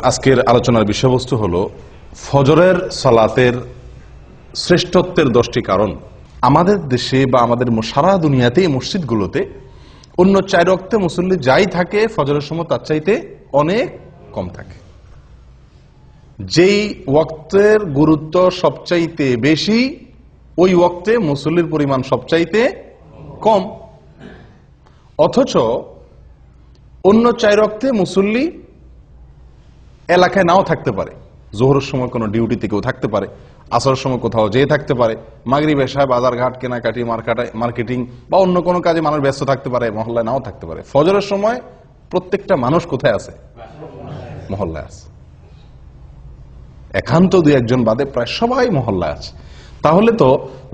আজকের আলোচনার বিষয়বস্তু হলো ফজরের সালাতের শ্রেষ্ঠত্বের 10টি কারণ। আমাদের দেশে বা আমাদের সারা দুনিয়াতে মসজিদগুলোতে অন্য 4 ওয়াক্তে মুসল্লি যাই থাকে ফজরের সময় তার চাইতে অনেক কম থাকে। যেই ওয়াক্তের গুরুত্ব সবচাইতে বেশি ওই ওয়াক্তে মুসল্লির পরিমাণ সবচাইতে কম, অথচ অন্য 4 ওয়াক্তে মুসল্লি এলাকায় নাও থাকতে পারে। জোহরের সময় কোনো ডিউটিতে কেউ থাকতে পারে, আসরের সময় কোথাও যেয়ে থাকতে পারে, মাগরিব এশায় বাজারঘাট কেনাকাটি মার্কেটিং বা অন্য কোনো কাজে মানুষ ব্যস্ত থাকতে পারে, মহল্লায় নাও থাকতে পারে। ফজরের সময় প্রত্যেকটা মানুষ কোথায় আছে? মহল্লায় আছে। একান্ত 2-1 বাদে প্রায় সবাই মহল্লায় আছে। তাহলে তো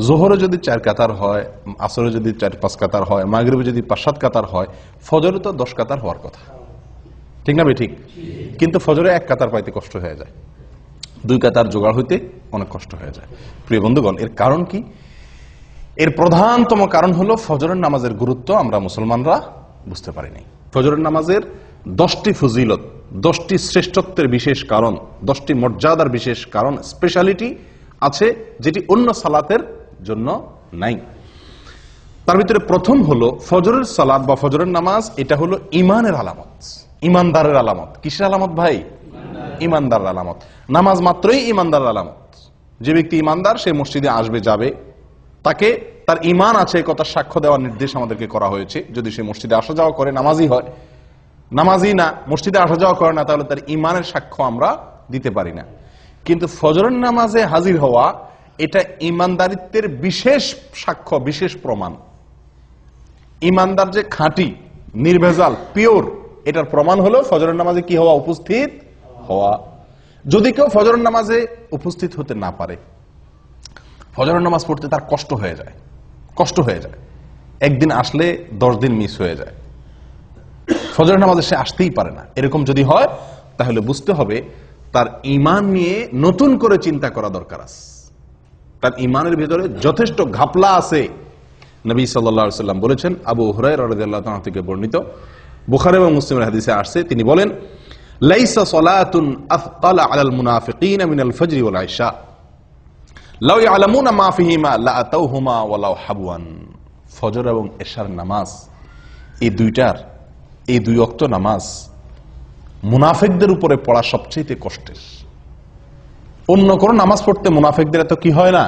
জোহরে যদি 4 কাতার হয়, আসরে যদি 4-5 কাতার হয়, মাগরিবে যদি 5-7 কাতার হয়, ফজরে তো 10 কাতার হওয়ার কথা, ঠিক না? ঠিক। কিন্তু ফজরে 1 কাতার পাইতে কষ্ট হয়ে যায়, 2 কাতার জোগাড় হইতে অনেক কষ্ট হয়ে যায়। প্রিয় বন্ধুগণ, এর কারণ কি? এর প্রধানতম কারণ হলো ফজরের নামাজের গুরুত্ব আমরা মুসলমানরা বুঝতে পারিনি। ফজরের নামাজের 10টি ফজিলত, 10টি শ্রেষ্ঠত্বের বিশেষ কারণ, 10টি মর্যাদার বিশেষ কারণ, স্পেশালিটি আছে যেটি অন্য সালাতের জন্য নাই। তার ভিতরে প্রথম হলো ফজরের সালাত বা ফজরের নামাজ, এটা হলো ইমানের আলামত, ইমানদারের আলামত। কিসের আলামত ভাই? ইমানদারের আলামত। নামাজ মাত্রই ইমানদারের আলামত। যে ব্যক্তি ইমানদার সে মসজিদে আসবে, যাবে, তাকে তার ইমান আছে কথা সাক্ষ্য দেওয়ার নির্দেশ আমাদেরকে করা হয়েছে। যদি সে মসজিদে আসা যাওয়া করে, নামাজি হয়, নামাজি না, মসজিদে আসা যাওয়া করে না, তাহলে তার ইমানের সাক্ষ্য আমরা দিতে পারি না। কিন্তু ফজরের নামাজে হাজির হওয়া এটা ইমানদারিত্বের বিশেষ সাক্ষ্য, বিশেষ প্রমাণ। ইমানদার যে খাঁটি, নির্ভেজাল, পিওর, এটার প্রমাণ হলো ফজরের নামাজে কি হওয়া? উপস্থিত হওয়া। যদি কেউ ফজরের নামাজে উপস্থিত হতে না পারে, ফজরের নামাজ পড়তে তার কষ্ট হয়ে যায়, একদিন আসলে 10 দিন মিস হয়ে যায়, ফজরের নামাজে সে আসতেই পারে না, এরকম যদি হয় তাহলে বুঝতে হবে তার ঈমান নিয়ে নতুন করে চিন্তা করা দরকার আছে। তার ঈমানের ভিতরে যথেষ্ট ঘাপলা আছে। নবী সাল্লাল্লাহু আলাইহি ওয়াসাল্লাম বলেছেন, আবু হুরায়রা রাদিয়াল্লাহু তাআলা থেকে বর্ণিত, বুখারী এবং মুসলিমের হাদিসে আসছে, তিনি বলেন, লাইসা সালাতুন আথকালা আলাল মুনাফিকিনা মিনাল ফজরি ওয়াল ইশা লাউ ইয়ালামুনা মা ফিহিমা লাআতাউহুমা ওয়ালাউ হাবওয়ান। ফজর এবং এশার নামাজ, এই 2 ওয়াক্ত নামাজ মুনাফিকদের উপরে পড়া সবচেয়ে কষ্টের। অন্য কোন নামাজ পড়তে মুনাফিকদের এত কি হয় না?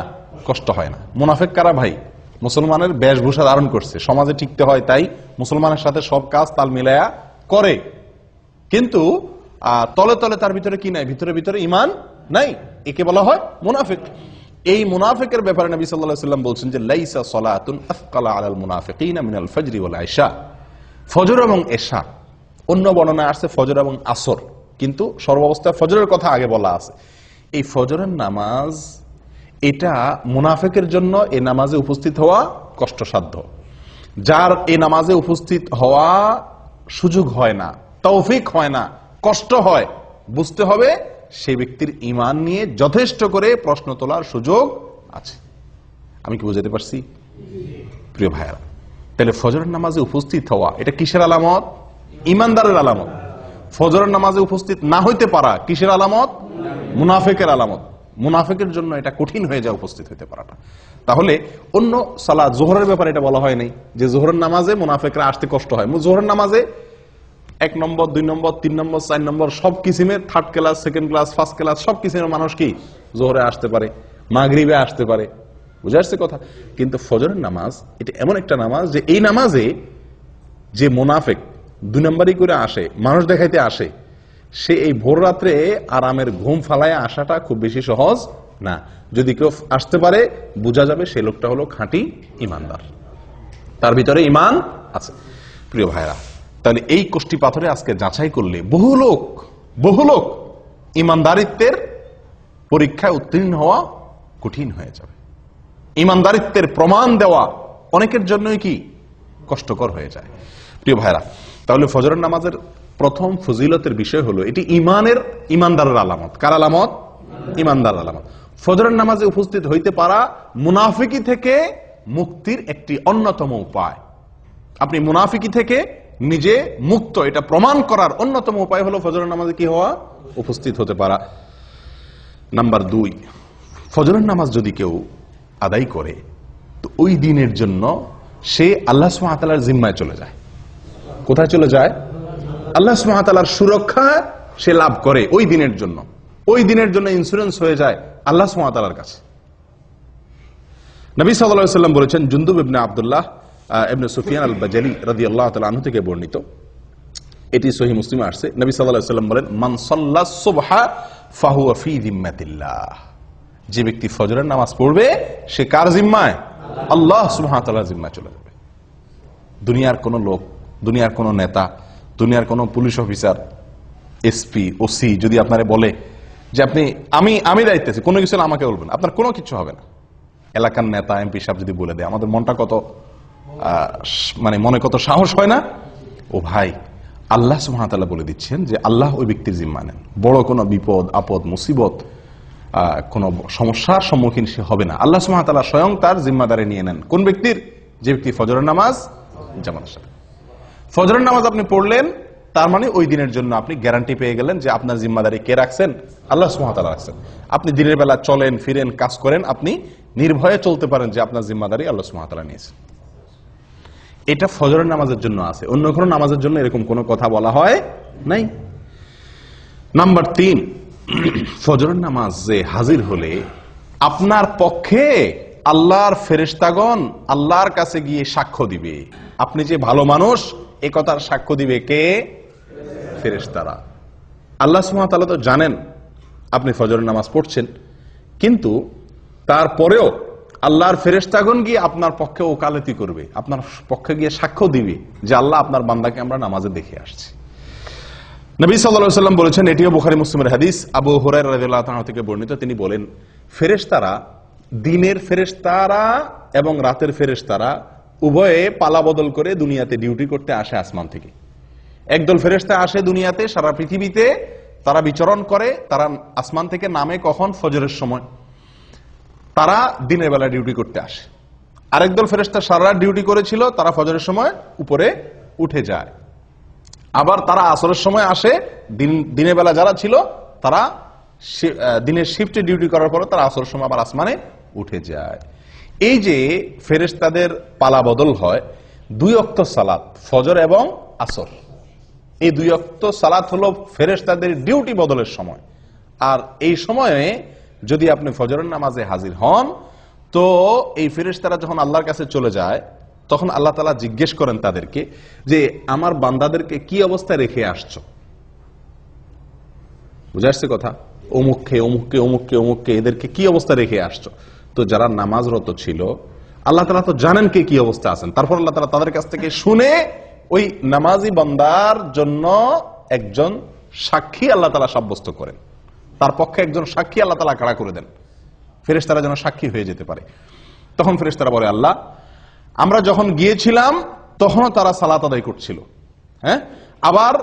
কষ্ট হয় না। মুনাফিক কারা ভাই? মুসলমানের বেশভূষা ধারণ করছে, সমাজে টিকতে হয় তাই মুসলমানের সাথে সব কাজ তাল মিলায়া করে, কিন্তু তলে তলে তার ভিতরে কি নাই? ভিতরে ঈমান নাই, একে বলা হয় মুনাফিক। এই মুনাফিকের ব্যাপারে নবী সাল্লাল্লাহু আলাইহি ওয়াসাল্লাম বলছেন যে লাইসা সালাতুন আথকালা আলাল মুনাফিকিনা মিনাল ফজরি ওয়াল ইশা। ফজর এবং এশা, অন্য বর্ণনা আসছে ফজর এবং আসর, কিন্তু সর্বাবস্থায় ফজরের কথা আগে বলা আছে। এই ফজরের নামাজ এটা মুনাফিকের জন্য এই নামাজে উপস্থিত হওয়া কষ্টসাধ্য। যার এই নামাজে উপস্থিত হওয়া সুযোগ হয় না, তৌফিক হয় না, কষ্ট হয়, বুঝতে হবে সেই ব্যক্তির ঈমান নিয়ে যথেষ্ট করে প্রশ্ন তোলার সুযোগ আছে। আমি কি বুঝাতে পারছি প্রিয় ভাইরা? তাহলে ফজরের নামাজে উপস্থিত হওয়া এটা কিসের আলামত? ঈমানদারের আলামত। ফজরের নামাজে উপস্থিত না হইতে পারা কিসের আলামত? মুনাফিকের আলামত। মুনাফিকের জন্য এটা কঠিন হয়ে যায় উপস্থিত হইতে পারাটা। তাহলে অন্য সালাত, জোহরের ব্যাপারে এটা বলা হয় নাই যে জোহরের নামাজে মুনাফিকরা আসতে কষ্ট হয়। জোহরের নামাজে 1 নম্বর, 2 নম্বর, 3 নম্বর, 4 নম্বর সব কিসিমের, 3rd class, 2nd class, 1st class সব কিসিমের মানুষ কি জোহরে আসতে পারে, মাগরিবে আসতে পারে। বুঝে আসছে কথা? কিন্তু ফজরের নামাজ এটা এমন একটা নামাজ যে এই নামাজে যে মুনাফিক 2 নম্বরই করে আসে, মানুষ দেখাইতে আসে, সে এই ভোর রাত্রে আরামের ঘুম ফালায় আসাটা খুব বেশি সহজ না। যদি কেউ আসতে পারে বোঝা যাবে সেই লোকটা হলো খাঁটি ইমানদার, তার ভিতরে ঈমান আছে। প্রিয় ভাইরা, তাহলে এই কোষ্টি পাথরে আজকে যাচাই করলে বহু লোক ইমানদারিত্বের পরীক্ষায় উত্তীর্ণ হওয়া কঠিন হয়ে যাবে। ইমানদারিত্বের প্রমাণ দেওয়া অনেকের জন্যই কি কষ্টকর হয়ে যায়। প্রিয় ভাইরা, তাহলে ফজরের নামাজের প্রথম ফজিলতের বিষয় হলো এটি ইমানদারের আলামত। কার আলামত? ইমানদার আলামত। ফজরের নামাজে উপস্থিত হইতে পারা মুনাফিকি থেকে মুক্তির একটি অন্যতম উপায়। আপনি মুনাফিকি থেকে নিজে মুক্ত, এটা প্রমাণ করার অন্যতম উপায় হলো ফজরের নামাজে কি হওয়া, উপস্থিত হতে পারা। নাম্বার 2, ফজরের নামাজ যদি কেউ আদায় করে তো ওই দিনের জন্য সে আল্লাহ সুবহানাহু ওয়া তাআলার জিম্মায় চলে যায়। কোথায় চলে যায়? আল্লাহ সুবহানাহু ওয়া তাআলার সুরক্ষা সে লাভ করে ওই দিনের জন্য। ওই দিনের জন্য ইন্স্যুরেন্স হয়ে যায় আল্লাহ সুবহানাহু ওয়া তাআলার কাছে। নবী সাল্লাল্লাহু আলাইহি ওয়াসাল্লাম বলেছেন, জুনদুব ইবনে আব্দুল্লাহ ইবনে সুফিয়ান আল-বাজালি রাদিয়াল্লাহু তাআলা আনহু থেকে বর্ণিত, এটি সহিহ মুসলিমে আসছে। নবী সাল্লাল্লাহু আলাইহি ওয়াসাল্লাম বলেন, মান সাল্লা সুবহা ফাহুয়া ফি যিম্মাতিল্লাহ। যে ব্যক্তি ফজরের নামাজ পড়বে সে কার জিম্মায়? আল্লাহ সুবহানাহু ওয়া তাআলার জিম্মায় চলে যাবে। দুনিয়ার কোন লোক, দুনিয়ার কোন নেতা, দুনিয়ার কোন পুলিশ অফিসার, এসপি, ওসি যদি আপনারে বলে যে আপনি আমি দায়িত্বে আছি, কোনো কিছু আমাকে বলবেন, আপনার কোনো কিছু হবে না। এলাকার নেতা, এমপি সাহেব যদি বলে দেয়, আমাদের মনটা কত মনে কত সাহস হয় না? ও ভাই, আল্লাহ সুবহানাহু ওয়া তাআলা বলে দিচ্ছেন যে আল্লাহ ওই ব্যক্তির জিম্মা নেন। বড় কোনো বিপদ আপদ মুসিবত কোন সমস্যার সম্মুখীন সে হবে না। আল্লাহ সুবহানাহু ওয়া তাআলা স্বয়ং তার জিম্মাদারি নিয়ে নেন। কোন ব্যক্তির? যে ব্যক্তি ফজরের নামাজ জামাতের সাথে। ফজরের নামাজ আপনি পড়লেন, তার মানে ওই দিনের জন্য আপনি গ্যারান্টি পেয়ে গেলেন যে আপনার জিম্মাদারি কে রাখছেন? আল্লাহ সুবহানাহু ওয়া তাআলা রাখছেন। আপনি দিনের বেলা চলেন ফিরেন কাজ করেন, আপনি নির্ভয়ে চলতে পারেন যে আপনার জিম্মাদারি আল্লাহ সুবহানাহু ওয়া তাআলা নিয়েছেন। এটা ফজরের নামাজের জন্য আছে, অন্য কোনো নামাজের জন্য এরকম কোনো কথা বলা হয় নাই। নাম্বার 3, ফজরের নামাজে হাজির হলে আপনার পক্ষে আল্লাহর ফেরেশতাগণ আল্লাহর কাছে গিয়ে সাক্ষ্য দিবে আপনি যে ভালো মানুষ, এ কথার সাক্ষ্য দিবে কে? ফেরেশতারা। আল্লাহ সুবহানাহু ওয়া তাআলা তো জানেন আপনি ফজরের নামাজ পড়ছেন, কিন্তু তারপরেও আল্লাহর ফেরেশতাগণ গিয়ে আপনার পক্ষে ওকালতি করবে, আপনার পক্ষে গিয়ে সাক্ষ্য দিবে যে আল্লাহ আপনার বান্দাকে আমরা নামাজে দেখে আসছি। নবী সাল্লাল্লাহু আলাইহি ওয়াসাল্লাম বলেছেন, এটিও বুখারী মুসলিমের হাদিস, আবু হুরায়রা রাদিয়াল্লাহু তাআলা থেকে বর্ণিত, তিনি বলেন, ফেরেশতারা, দিনের ফেরেশতারা এবং রাতের ফেরেশতারা উভয়ে পালা বদল করে দুনিয়াতে ডিউটি করতে আসে আসমান থেকে। একদল ফেরেশতা আসে দুনিয়াতে, সারা পৃথিবীতে তারা বিচরণ করে, তারা আসমান থেকে নামে কখন? ফজরের সময়। তারা দিনের বেলা ডিউটি করতে আসে। আরেকদল ফেরেশতা সারা রাত ডিউটি করেছিল, তারা ফজরের সময় উপরে উঠে যায়। আবার তারা আসরের সময় আসে, দিনের বেলা যারা ছিল তারা দিনের শিফটে ডিউটি করার পরে তারা আসরের সময় আবার আসমানে উঠে যায়। এই যে ফেরেশতাদের পালা বদল হয়, 2 ওয়াক্ত সালাত, ফজর এবং আসর, এই 2 ওয়াক্ত সালাত হলো ফেরেশতাদের ডিউটি বদলের সময়। আর এই সময়ে যদি আপনি ফজরের নামাজে হাজির হন, তো এই ফেরেশতারা যখন আল্লাহর কাছে চলে যায়, তখন আল্লাহ তাআলা জিজ্ঞেস করেন তাদেরকে যে আমার বান্দাদেরকে কি অবস্থায় রেখে আসছো? বুঝে আসছে কথা? অমুককে অমুককে অমুককে অমুককে এদেরকে কি অবস্থা রেখে আসছো? তো যারা নামাজরত ছিল, আল্লাহ তাআলা তো জানেন কে কি অবস্থা আছেন। তারপর আল্লাহ তাআলা তাদের কাছ থেকে শুনে ওই নামাজি বান্দার জন্য একজন সাক্ষী আল্লাহ তাআলা সাব্যস্ত করেন, তার পক্ষে একজন সাক্ষী আল্লাহ তাআলা খাড়া করে দেন, ফেরেশতারা যেন সাক্ষী হয়ে যেতে পারে। তখন ফেরেশতারা বলে, আল্লাহ, আমরা যখন গিয়েছিলাম তখনও তারা সালাত আদায় করছিল, হ্যাঁ, আবার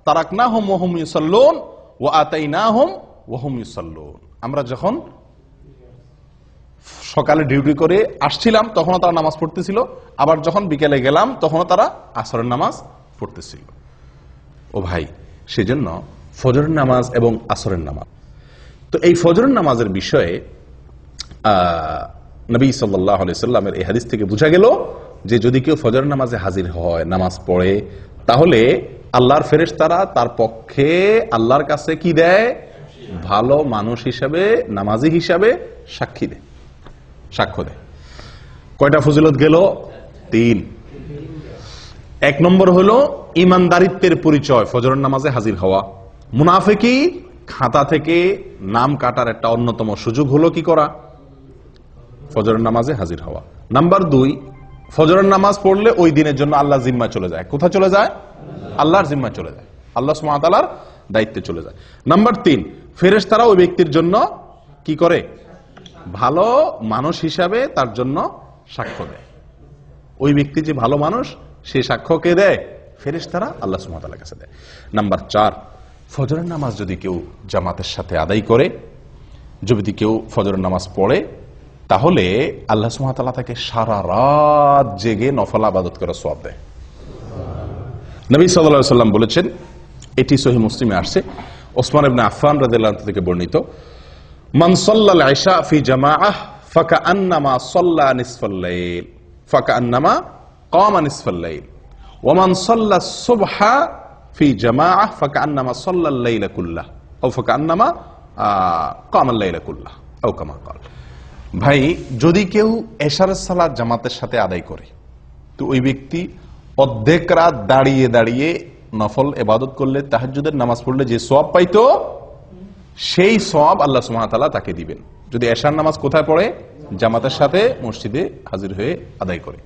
তারাকনাহুম ওয়া হুম ইউসাল্লুন ওয়া আতাইনাহুম ওয়া হুম ইউসাল্লুন। আমরা যখন সকালে ডিউটি করে আসছিলাম তখনও তারা নামাজ পড়তেছিল, আবার যখন বিকেলে গেলাম তখনও তারা আসরের নামাজ পড়তেছিল। ও ভাই, সেজন্য ফজরের নামাজ এবং আসরের নামাজ, তো এই ফজরের নামাজের বিষয়ে নবী সাল্লাল্লাহু আলাইহি সাল্লামের এই হাদিস থেকে বোঝা গেল যে যদি কেউ ফজরের নামাজে হাজির হয়, নামাজ পড়ে, তাহলে আল্লাহর ফেরেশতারা তার পক্ষে আল্লাহর কাছে কি দেয়? ভালো মানুষ হিসাবে, নামাজি হিসাবে সাক্ষী দেয়, সাক্ষ্য দেয়। কয়টা ফজিলত গেল? 3। 1 নম্বর হলো ইমানদারিত্বের পরিচয়, ফজরের নামাজে হাজির হওয়া। মুনাফিকি খাতা থেকে নাম কাটার একটা অন্যতম সুযোগ হলো কি করা? ফজরের নামাজে হাজির হওয়া। নাম্বার 2, ফজরের নামাজ পড়লে ওই দিনের জন্য আল্লাহর জিম্মায় চলে যায়। কোথায় চলে যায়? আল্লাহর জিম্মায় চলে যায়, আল্লাহ সুবহানাহু ওয়া তাআলার দায়িত্বে চলে যায়। নাম্বার 3, ফেরেশতারা ওই ব্যক্তির জন্য কি করে? ভালো মানুষ হিসাবে তার জন্য সাক্ষ্য দেয়। ওই ব্যক্তি যে ভালো মানুষ, সে সাক্ষ্য কে দেয়? ফেরেশতারা আল্লাহ সুবহানাহু ওয়া তাআলার কাছে দেয়। নাম্বার 4, ফজরের নামাজ যদি কেউ জামাতের সাথে আদায় করে, যদি কেউ ফজরের নামাজ পড়ে, তাহলে আল্লাহ সুবহানাহু ওয়া তাআলা তাকে সারা রাত জেগে নফল ইবাদত করার সওয়াব দেয়। নবী সাল্লাল্লাহু আলাইহি ওয়াসাল্লাম বলেছেন, এটি সহিহ মুসলিমে আসছে, ওসমান ইবনে আফফান রাদিয়াল্লাহু আনহু থেকে বর্ণিত, মান সাল্লাল ইশা ফি জামাআহ ফাকান্নামা সাল্লা নিসফাল লাইল ফাকান্নামা কামা নিসফাল লাইল ওয়া মান সাল্লাস সুবহা ফি জামাআহ ফাকান্নামা সাল্লাল লাইলা কুল্লাহ আও ফাকান্নামা কামাল লাইলা কুল্লাহ আও কামা ক্বাল। ভাই, যদি কেউ এশারের সালাত জামাতের সাথে আদায় করে তো ওই ব্যক্তি অর্ধেক রাত দাঁড়িয়ে দাঁড়িয়ে নফল ইবাদত করলে, তাহাজ্জুদের নামাজ পড়লে যে সওয়াব পাইতো সেই সওয়াব আল্লাহ সুবহানাহু ওয়া তাআলা তাকে দিবেন। যদি এশার নামাজ কোথায় পড়ে? জামাতের সাথে মসজিদে হাজির হয়ে আদায় করে।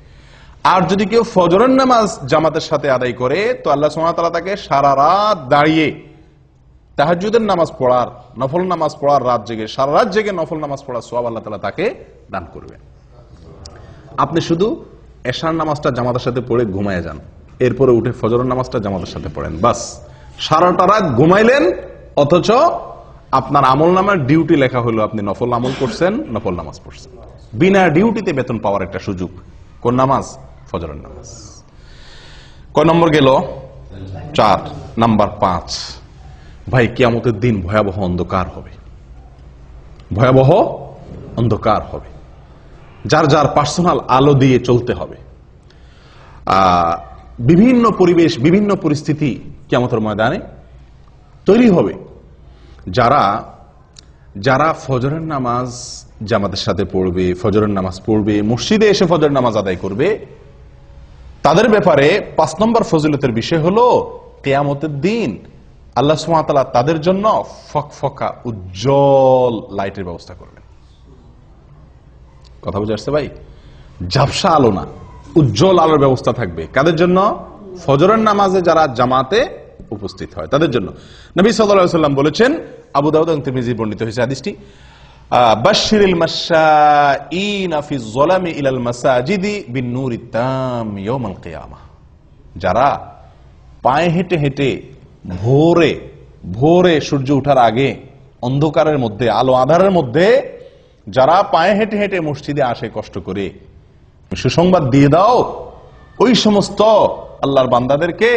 আর যদি কেউ ফজরের নামাজ জামাতের সাথে আদায় করে তো আল্লাহ সুবহানাহু ওয়া তাআলা তাকে সারা রাত দাঁড়িয়ে তাহাজ্জুদের নামাজ পড়ার, নফল নামাজ পড়ার, রাত জেগে সারা রাত জেগে নফল নামাজ পড়ার সওয়াব আল্লাহ তাআলা তাকে দান করবেন। আপনি শুধু এশার নামাজটা জামাতের সাথে পড়ে ঘুমায় যান, এরপরে উঠে ফজরের নামাজটা জামাতের সাথে পড়েন, বাস সারাটা রাত ঘুমাইলেন, অথচ আপনার আমল নামার ডিউটি লেখা হলো আপনি নফল আমল করছেন, নফল নামাজ পড়ছেন। বিনা ডিউটিতে বেতন পাওয়ার একটা সুযোগ। কোন নামাজ? ফজরের নামাজ। কয় নম্বর গেল? 4। নাম্বার 5, ভাই কিয়ামতের দিন ভয়াবহ অন্ধকার হবে, ভয়াবহ অন্ধকার হবে। যার যার পার্সোনাল আলো দিয়ে চলতে হবে। বিভিন্ন পরিবেশ, বিভিন্ন পরিস্থিতি কিয়ামতের ময়দানে তৈরি হবে। যারা যারা ফজরের নামাজ জামাতের সাথে পড়বে, ফজরের নামাজ পড়বে, মসজিদে এসে ফজরের নামাজ আদায় করবে, তাদের ব্যাপারে 5 নম্বর ফজিলতের বিষয় হলো কিয়ামতের দিন আল্লাহ সুবহানাহু ওয়া তাআলা তাদের জন্য ফকফকা উজ্জ্বল লাইটের ব্যবস্থা করবেন। কথা বুঝে আসছে ভাই? ঝাপসা আলো না, উজ্জ্বল আলোর ব্যবস্থা থাকবে। কাদের জন্য? ফজরের নামাজে যারা জামাতে উপস্থিত হয় তাদের জন্য। নবী সাল্লাল্লাহু আলাইহি ওয়াসাল্লাম বলেছেন, আবু দাউদ এবং তিরমিজি বর্ণিত হয়েছে হাদিসটি, বাশশিরিল মাশাঈনা ফি যলামি ইলাল মাসাজিদি বিন নূরিত তাম ইয়াউমাল কিয়ামাহ। যারা পায়ে হেঁটে হেঁটে ভোরে ভোরে সূর্য ওঠার আগে অন্ধকারের মধ্যে, আলো আঁধারের মধ্যে যারা পায়ে হেঁটে হেঁটে মসজিদে আসে কষ্ট করে, সুসংবাদ দিয়ে দাও ওই সমস্ত আল্লাহর বান্দাদেরকে।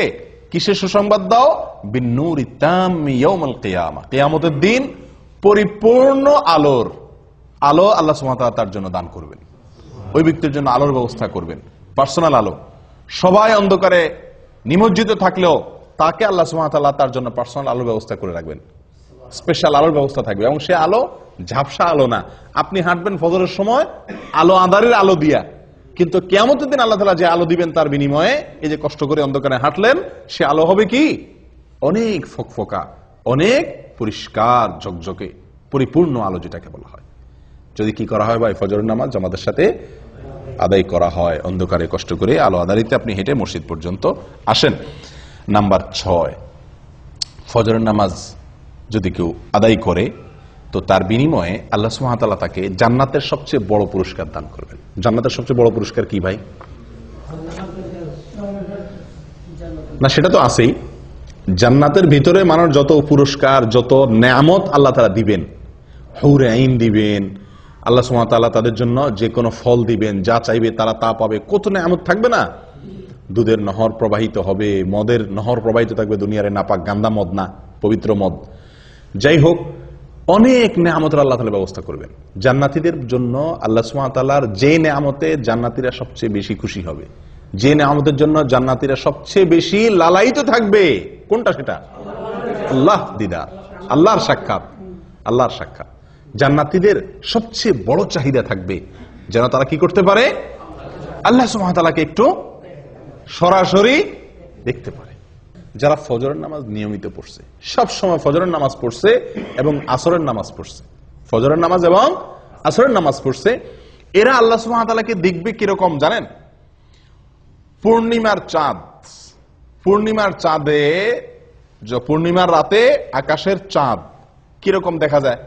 কিসের সুসংবাদ দাও? বিন-নূরি তাম্মি ইয়াউমাল কিয়ামা, কিয়ামতের দিন পরিপূর্ণ আলোর আলো আল্লাহ সুবহানাহু ওয়া তাআলা তার জন্য দান করবেন। ওই ব্যক্তির জন্য আলোর ব্যবস্থা করবেন, পার্সোনাল আলো। সবাই অন্ধকারে নিমজ্জিত থাকলেও তাকে আল্লাহ সুবহানাহু ওয়া তাআলা তার জন্য পার্সোনাল আলোর ব্যবস্থা করে রাখবেন, স্পেশাল আলোর ব্যবস্থা থাকবে। এবং সে আলো ঝাপসা আলো না। আপনি হাঁটবেন ফজরের সময় আলো আঁধারের আলো দিয়া, কিন্তু কিয়ামতের দিন আল্লাহ তাআলা যে আলো দিবেন তার বিনিময়ে এই যে কষ্ট করে অন্ধকারে হাঁটলেন, সে আলো হবে কি? অনেক ফকফকা, অনেক পরিষ্কার ঝকঝকে পরিপূর্ণ আলো, যেটাকে বলা হয়। যদি কি করা হয় ভাই? ফজরের নামাজ জামাতের সাথে আদায় করা হয়, অন্ধকারে কষ্ট করে আলো আধারিতে আপনি হেঁটে মসজিদ পর্যন্ত আসেন। নাম্বার 6, ফজরের নামাজ যদি কেউ আদায় করে তো তার বিনিময়ে আল্লাহ সুবহানাহু ওয়া তাআলা তাকে জান্নাতের সবচেয়ে বড় পুরস্কার দান করবেন। জান্নাতের সবচেয়ে বড় পুরস্কার কি ভাই? না, সেটা তো আছেই। জান্নাতের ভিতরে মানুষ যত পুরস্কার, যত নেয়ামত আল্লাহ তাআলা দিবেন, হুরে আইন দিবেন, আল্লাহ সুবহানাহু ওয়া তাআলা তাদের জন্য যে কোনো ফল দিবেন, যা চাইবে তারা তা পাবে। কত নেয়ামত থাকবে না? দুধের নহর প্রবাহিত হবে, মদের নহর প্রবাহিত থাকবে, দুনিয়ারে নাপাক গান্দা মদ না, পবিত্র মদ। যাই হোক, অনেক নেয়ামতের আল্লাহ তাআলা ব্যবস্থা করবেন জান্নাতীদের জন্য। আল্লাহ সুবহানাহু ওয়া তাআলার যে নেয়ামতে জান্নাতীরা সবচেয়ে বেশি খুশি হবে, যে নেয়ামতের জন্য জান্নাতীরা সবচেয়ে বেশি লালায়িত থাকবে, কোনটা সেটা? আল্লাহ দিদার, আল্লাহর সাক্ষাৎ, আল্লাহর সাক্ষাৎ। জান্নাতীদের সবচেয়ে বড় চাহিদা থাকবে যেন তারা কি করতে পারে? আল্লাহ সুবহানাহু ওয়া তাআলাকে একটু সরাসরি দেখতে পারে। যারা ফজরের নামাজ নিয়মিত পড়ছে, সব সময় ফজরের নামাজ পড়ছে এবং আসরের নামাজ পড়ছে, ফজরের নামাজ এবং আসরের নামাজ পড়ছে, এরা আল্লাহ সুবহানাহু ওয়া তাআলাকে দেখবে কিরকম জানেন? পূর্ণিমার চাঁদ, পূর্ণিমার চাঁদে, পূর্ণিমার রাতে আকাশের চাঁদ কিরকম দেখা যায়?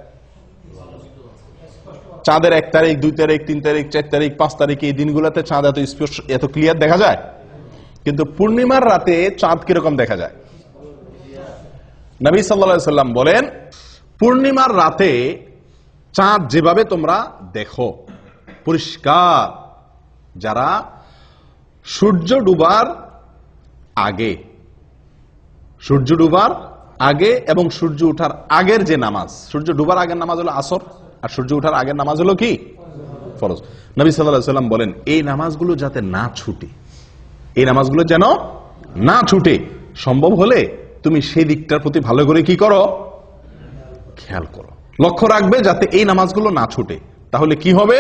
চাঁদের 1 তারিখ, 2 তারিখ, 3 তারিখ, 4 তারিখ, 5 তারিখ, এই দিনগুলোতে চাঁদ এত স্পষ্ট, এত ক্লিয়ার দেখা যায়। কিন্তু পূর্ণিমার রাতে চাঁদ কিরকম দেখা যায়? নবী সাল্লাল্লাহু আলাইহি ওয়াসাল্লাম বলেন, পূর্ণিমার রাতে চাঁদ যেভাবে তোমরা দেখো পরিষ্কার, যারা সূর্য ডুবার আগে সূর্য ডুবার আগে এবং সূর্য ওঠার আগের যে নামাজ, সূর্য ডুবার আগের নামাজ হলো আসর, আর সূর্য ওঠার আগের নামাজ হলো কি? ফরজ। নবী সাল্লাল্লাহু আলাইহি ওয়াসাল্লাম বলেন এই নামাজগুলো যাতে না ছুটে, এই নামাজগুলো যেন না ছুটে, সম্ভব হলে তুমি সেই দিকটার প্রতি ভালো করে কি করো? খেয়াল করো, লক্ষ্য রাখবে যাতে এই নামাজগুলো না ছুটে। তাহলে কি হবে?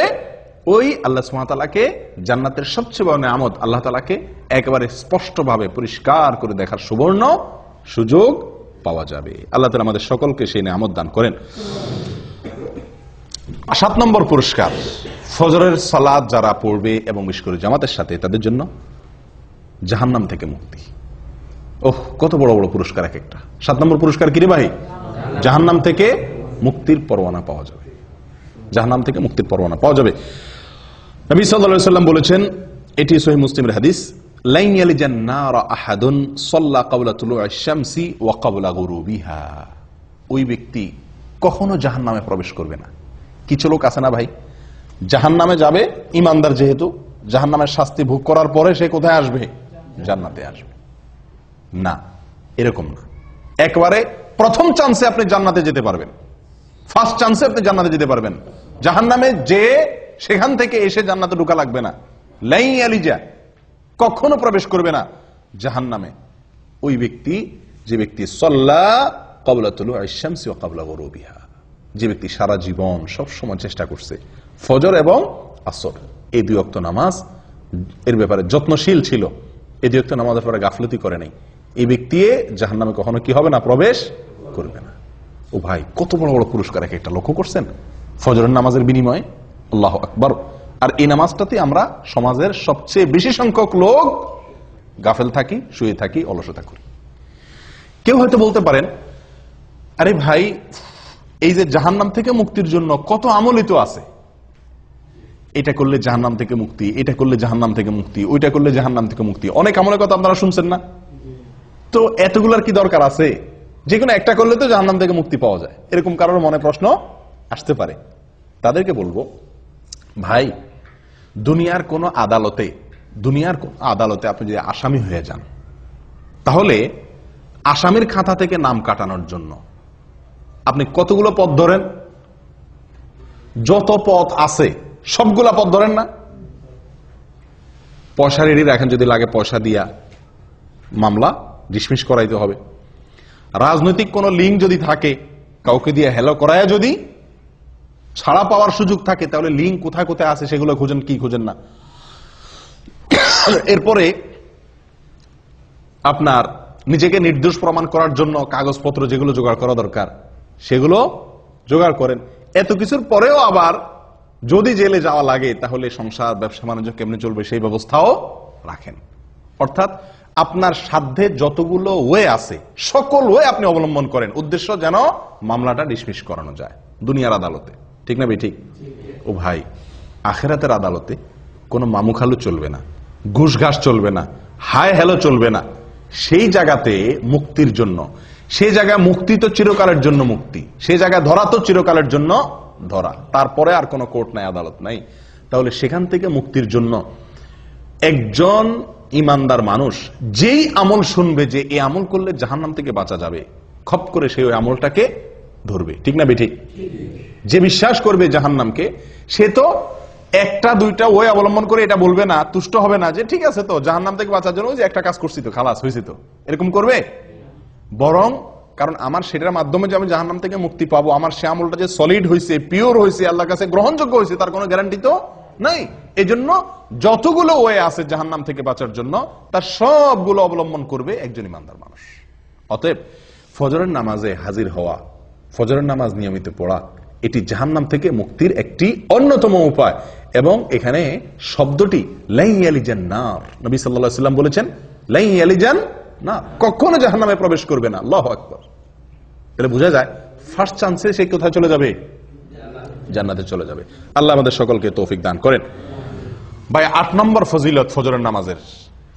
ওই আল্লাহ সুবহানাহু ওয়া তাআলাকে জান্নাতের সবচেয়ে বড় নিয়ামত আল্লাহ তাআলাকে একেবারে স্পষ্টভাবে পরিষ্কার করে দেখার সুবর্ণ সুযোগ পাওয়া যাবে। আল্লাহ তাআলা আমাদের সকলকে সেই নিয়ামত দান করেন। 7 নম্বর পুরস্কার, ফজরের সালাত যারা পড়বে এবং বিশেষ করে জামাতের সাথে, তাদের জন্য জাহান্নাম থেকে মুক্তি। ওহ, কত বড় বড় পুরস্কার এক একটা। 7 নম্বর পুরস্কার কি রে ভাই? জাহান্নাম থেকে মুক্তির পরোয়ানা পাওয়া যাবে, জাহান্নাম থেকে মুক্তির পরোয়ানা পাওয়া যাবে। নবী সাল্লাল্লাহু আলাইহি ওয়াসাল্লাম বলেছেন, এটি সহিহ মুসলিমের হাদিস, লাইন ইয়ালিজান নার আহাদুন সাল্লা ক্বাবলা তুলুইশ শামসি ওয়া ক্বাবলা গুরুবিহা। ওই ব্যক্তি কখনো জাহান্নামে প্রবেশ করবে না। কিছু লোক আছে না ভাই, জাহান্নামে যাবে, ইমানদার যেহেতু, জাহান্নামের শাস্তি ভোগ করার পরে সে কোথায় আসবে? জান্নাতে আসবে। না, এরকম না। একবারে প্রথম চান্সে আপনি জান্নাতে যেতে পারবেন, ফার্স্ট চান্সে আপনি জান্নাতে যেতে পারবেন। জাহান্নামে যে সেখান থেকে এসে জান্নাতে ঢোকা লাগবে না। লাই আলিজা, কখনো প্রবেশ করবে না জাহান্নামে ওই ব্যক্তি, যে ব্যক্তি সাল্লা ক্বাবলা তুলুইশ শামসি ওয়া ক্বাবলা গুরুবিহা, যে ব্যক্তি সারা জীবন সব সময় চেষ্টা করছে ফজর এবং আসর এই 2 ওয়াক্ত নামাজ এর ব্যাপারে যত্নশীল ছিল, এই 2 ওয়াক্ত নামাজের ব্যাপারে গাফলতি করে নাই, এই ব্যক্তি জাহান্নামে কখনো কি হবে না? প্রবেশ করবে না। ও ভাই, কত বড় বড় পুরস্কার এক একটা, লক্ষ্য করছেন? ফজরের নামাজের বিনিময়ে, আল্লাহু আকবার। আর এই নামাজটাতে আমরা সমাজের সবচেয়ে বেশি সংখ্যক লোক গাফেল থাকি, শুয়ে থাকি, অলসতা করি। কেউ হয়তো বলতে পারেন, আরে ভাই, এই যে জাহান্নাম থেকে মুক্তির জন্য কত আমলই তো আছে, এটা করলে জাহান্নাম থেকে মুক্তি, এটা করলে জাহান্নাম থেকে মুক্তি, ওইটা করলে জাহান্নাম থেকে মুক্তি, অনেক আমলের কথা আপনারা শুনছেন না? তো এতগুলার কি দরকার আছে? যে কোনো একটা করলে তো জাহান্নাম থেকে মুক্তি পাওয়া যায়, এরকম কারোর মনে প্রশ্ন আসতে পারে। তাদেরকে বলবো, ভাই, দুনিয়ার কোন আদালতে আপনি যদি আসামি হয়ে যান, তাহলে আসামির খাতা থেকে নাম কাটানোর জন্য আপনি কতগুলো পথ ধরেন? যত পথ আছে সবগুলা পথ ধরেন না? পয়সা রেডি রাখেন, যদি লাগে পয়সা দিয়া মামলা ডিসমিস করাইতে হবে। রাজনৈতিক কোন লিঙ্ক যদি থাকে, কাউকে দিয়ে হেলো করায় যদি ছাড়া পাওয়ার সুযোগ থাকে, তাহলে লিঙ্ক কোথায় কোথায় আছে সেগুলো খুঁজেন, কি খুঁজেন না। এরপরে আপনার নিজেকে নির্দোষ প্রমাণ করার জন্য কাগজপত্র যেগুলো জোগাড় করা দরকার সেগুলো জোগাড় করেন। এত কিছুর পরেও আবার যদি জেলে যাওয়া লাগে, তাহলে সংসার ব্যবসা বাণিজ্য কেমনে চলবে সেই ব্যবস্থাও রাখেন। অর্থাৎ আপনার সাধ্যে যতগুলো ওয়ে আছে সকল ওয়ে আপনি অবলম্বন করেন, উদ্দেশ্য যেন মামলাটা ডিসমিস করানো যায় দুনিয়ার আদালতে। ঠিক না ঠিক? ও ভাই, আখিরাতের আদালতে কোনো মামুখালু চলবে না, ঘুষ ঘাস চলবে না, হায় হেলো চলবে না। সেই জায়গাতে মুক্তির জন্য, সেই জায়গায় মুক্তি তো চিরকালের জন্য মুক্তি, সেই জায়গায় ধরা তো চিরকালের জন্য ধরা, তারপরে আর কোনো কোর্ট নাই, আদালত নাই। তাহলে সেখান থেকে মুক্তির জন্য একজন ইমানদার মানুষ যেই আমল শুনবে যে এই আমল করলে জাহান্নাম থেকে বাঁচা যাবে, খপ করে সেই ওই আমলটাকে ধরবে। ঠিক না বেঠিক? যে বিশ্বাস করবে জাহান্নামকে, সে তো একটা দুইটা ওই অবলম্বন করে এটা বলবে না, তুষ্ট হবে না যে ঠিক আছে তো জাহান্নাম থেকে বাঁচার জন্য যে একটা কাজ করছি তো খালাস হয়েছে তো, এরকম করবে। বরং কারণ আমার সেটার মাধ্যমে যে আমি জাহান্নাম থেকে মুক্তি পাবো, আমার সে আমলটা যে সলিড হয়েছে, পিওর হয়েছে, আল্লাহর কাছে গ্রহণযোগ্য হয়েছে, তার কোনো গ্যারান্টি তো নাই। এজন্য যতগুলো ওয়ে আছে জাহান্নাম থেকে বাঁচার জন্য, তার সবগুলো অবলম্বন করবে একজন ইমানদার মানুষ। অতএব ফজরের নামাজে হাজির হওয়া, ফজরের নামাজ নিয়মিত পড়া, এটি জাহান্নাম থেকে মুক্তির একটি অন্যতম উপায়। এবং এখানে শব্দটি লাই ইয়ালিজান নার, নবী সাল্লাল্লাহু আলাইহি ওয়াসাল্লাম বলেছেন লাই ইয়ালিজান না, কখনো জাহান্নামে প্রবেশ করবে না। আল্লাহু আকবার। তাহলে বোঝা যায় ফার্স্ট চান্সে সে কোথায় চলে যাবে? জান্নাতে চলে যাবে। আল্লাহ আমাদের সকলকে তৌফিক দান করেন। ভাই, 8 নম্বর ফজিলত ফজরের নামাজের,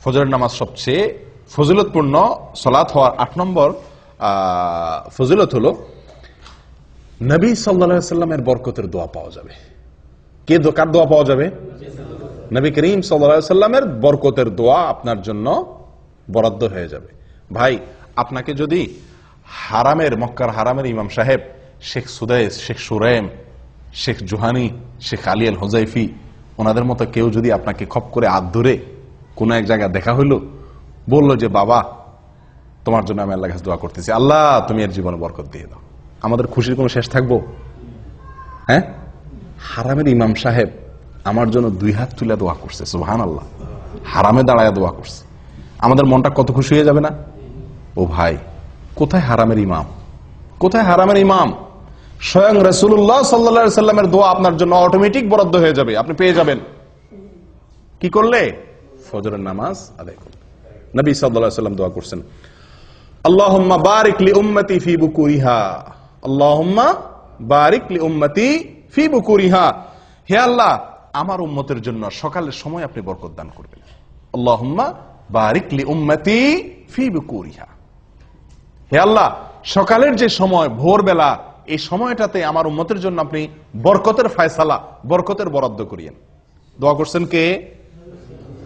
ফজরের নামাজ সবচেয়ে ফজিলতপূর্ণ সালাত হওয়ার 8 নম্বর ফজিলত হলো নবী সাল্লাল্লাহু আলাইহি ওয়াসাল্লামের বরকতের দোয়া পাওয়া যাবে। কে কার দোয়া পাওয়া যাবে? নবী করিম সাল্লাল্লাহু আলাইহি ওয়াসাল্লামের বরকতের দোয়া আপনার জন্য বরাদ্দ হয়ে যাবে। ভাই, আপনাকে যদি হারামের, মক্কার হারামের ইমাম সাহেব শেখ সুদাইস, শেখ সুরাইম, শেখ জুহানি, শেখ আলী আল হুজাইফি, ওনাদের মতো কেউ যদি আপনাকে খপ করে হাত ধরে কোন এক জায়গায় দেখা হইলো, বললো যে বাবা তোমার জন্য আমি আল্লাহর কাছে দোয়া করতেছি, আল্লাহ তুমি এর জীবনে বরকত দিয়ে দাও, আমাদের খুশির কোনো শেষ থাকবো? হ্যাঁ, হারামের ইমাম সাহেব আমার জন্য 2 হাত তুলে দোয়া করছে, সুবহানাল্লাহ, হারামে দাঁড়ায় দোয়া করছে, আমাদের মনটা কত খুশি হয়ে যাবে না? ও ভাই, কোথায় হারামের ইমাম, কোথায় হারামের ইমাম? স্বয়ং রাসূলুল্লাহ সাল্লাল্লাহু আলাইহি সাল্লামের দোয়া আপনার জন্য অটোমেটিক বরাদ্দ হয়ে যাবে, আপনি পেয়ে যাবেন। কি করলে? ফজরের নামাজ আদায় করলে। নবী সাল্লাল্লাহু আলাইহি সাল্লাম দোয়া করছেন, আল্লাহুম্মা বারিক লি উম্মতি ফি বুকুরিহা, আল্লাহুম্মা বারিক লি উম্মতি ফি বুকুরিহা, হে আল্লাহ আমার উম্মতের জন্য সকালের সময় আপনি বরকত দান করবেন। আল্লাহুম্মা বারিক লি উম্মতি ফি বুকুরিহা, হে আল্লাহ সকালের যে সময়, ভোরবেলা, এই সময়টাতে আমার উম্মতের জন্য আপনি বরকতের ফয়সালা, বরকতের বরাদ্দ করিয়েন। দোয়া করছেন কে?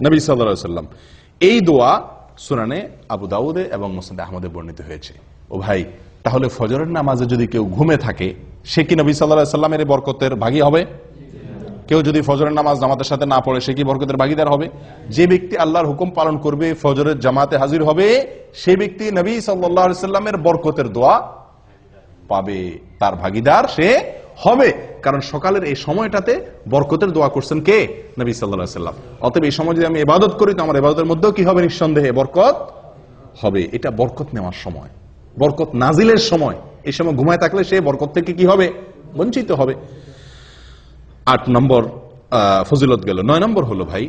নবী সাল্লাল্লাহু আলাইহি সাল্লাম। এই দোয়া সুনানে আবু দাউদে এবং মুসনাদে আহমদে বর্ণিত হয়েছে। ও ভাই, তাহলে ফজরের নামাজে যদি কেউ ঘুমে থাকে, সে কি নবী সাল্লাল্লাহু আলাইহি সাল্লামের বরকতের ভাগী হবে? কেউ যদি ফজরের নামাজ জামাতের সাথে না পড়ে, সে কি বরকতের ভাগীদার হবে? যে ব্যক্তি আল্লাহর হুকুম পালন করবে, ফজরের জামাতে হাজির হবে, সে ব্যক্তি নবী সাল্লাল্লাহু আলাইহি সাল্লামের বরকতের দোয়া পাবে, তার ভাগীদার সে হবে। কারণ সকালের এই সময়টাতে বরকতের দোয়া করছেন কে? নবী সাল্লাল্লাহু আলাইহি সাল্লাম। অতএব এই সময় যদি আমি ইবাদত করি, তো আমার ইবাদতের মধ্যেও কি হবে? নিঃসন্দেহে বরকত হবে। এটা বরকত নেওয়ার সময়, বরকত নাজিলের সময়। এই সময় ঘুমায় থাকলে সে বরকত থেকে কি হবে? বঞ্চিত হবে। 8 নম্বর ফজিলত গেল। 9 নম্বর হলো ভাই,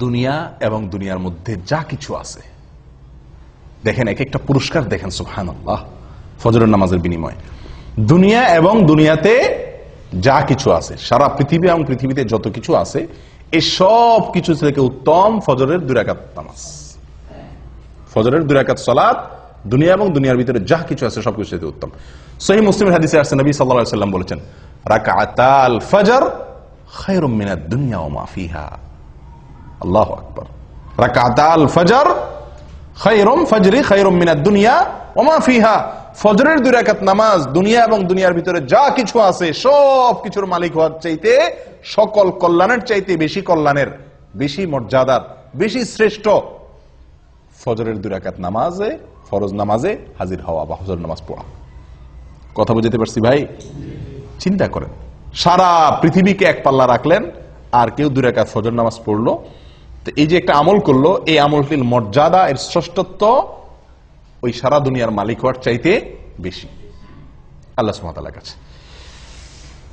দুনিয়া এবং দুনিয়ার মধ্যে যা কিছু আছে, দেখেন এক একটা পুরস্কার দেখেন, সুবহানাল্লাহ, ফজরের নামাজের বিনিময়ে। দুনিয়া এবং দুনিয়াতে যা কিছু আছে, সারা পৃথিবী এবং পৃথিবীতে যত কিছু আছে, এই সব কিছু থেকে উত্তম ফজরের 2 রাকাত নামাজ, ফজরের 2 রাকাত সালাত। দুনিয়া এবং দুনিয়ার ভিতরে যা কিছু আছে সবকিছু থেকে উত্তম। সহিহ মুসলিমের হাদিসে আসছে, নবী সাল্লাল্লাহু আলাইহি সাল্লাম বলেছেন, রাকাতাল ফজর খায়রুম মিনাদ দুনিয়া ওয়া মা ফিহা। আল্লাহু আকবার। রাকাতাল ফজর খায়রুম মিনাদ দুনিয়া ওয়া মা ফিহা। ফজরের 2 রাকাত নামাজ দুনিয়া এবং দুনিয়ার ভিতরে যা কিছু আছে সব কিছুর মালিক হওয়ার চাইতে, সকল কল্যাণের চাইতে বেশি কল্যাণের, বেশি মর্যাদার, বেশি শ্রেষ্ঠ ফজরের 2 রাকাত নামাজে, ফরজ নামাজে হাজির হওয়া বা ফজর নামাজ পড়া। কথা বুঝতে পারছি ভাই? চিন্তা করেন, সারা পৃথিবীকে এক পাল্লা রাখলেন, আর কেউ 2 রাকাত ফজর নামাজ পড়লো, তো এই যে একটা আমল করলো, এই আমলটির মর্যাদা, এর শ্রেষ্ঠত্ব ওই সারা দুনিয়ার মালিক হওয়ার চাইতে বেশি আল্লাহ সুবহানাহু ওয়া তাআলার কাছে।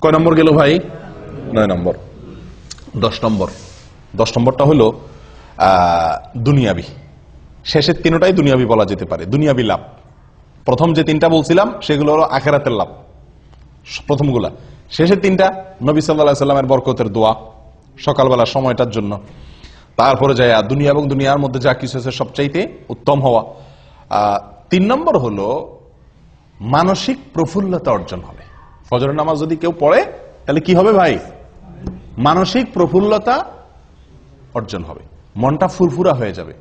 কয় নম্বর গেল ভাই? 9 নম্বর। 10 নম্বরটা হলো দুনিয়াবি। শেষের 3টাই দুনিয়াবি বলা যেতে পারে, দুনিয়াবি লাভ। প্রথম যে 3টা বলছিলাম সেগুলো হলো আখিরাতের লাভ, প্রথমগুলা। শেষের 3টা নবী সাল্লাল্লাহু আলাইহি সাল্লামের বরকতের দোয়া সকালবেলা সময়টার জন্য। তারপরে যায় দুনিয়া এবং দুনিয়ার মধ্যে যা কিছু আছে সবচাইতে উত্তম হওয়া। 3 নম্বর হলো মানসিক প্রফুল্লতা অর্জন হবে। ফজরের নামাজ যদি কেউ পড়ে, তাহলে কি হবে ভাই? মানসিক প্রফুল্লতা অর্জন হবে, মনটা ফুরফুরা হয়ে যাবে,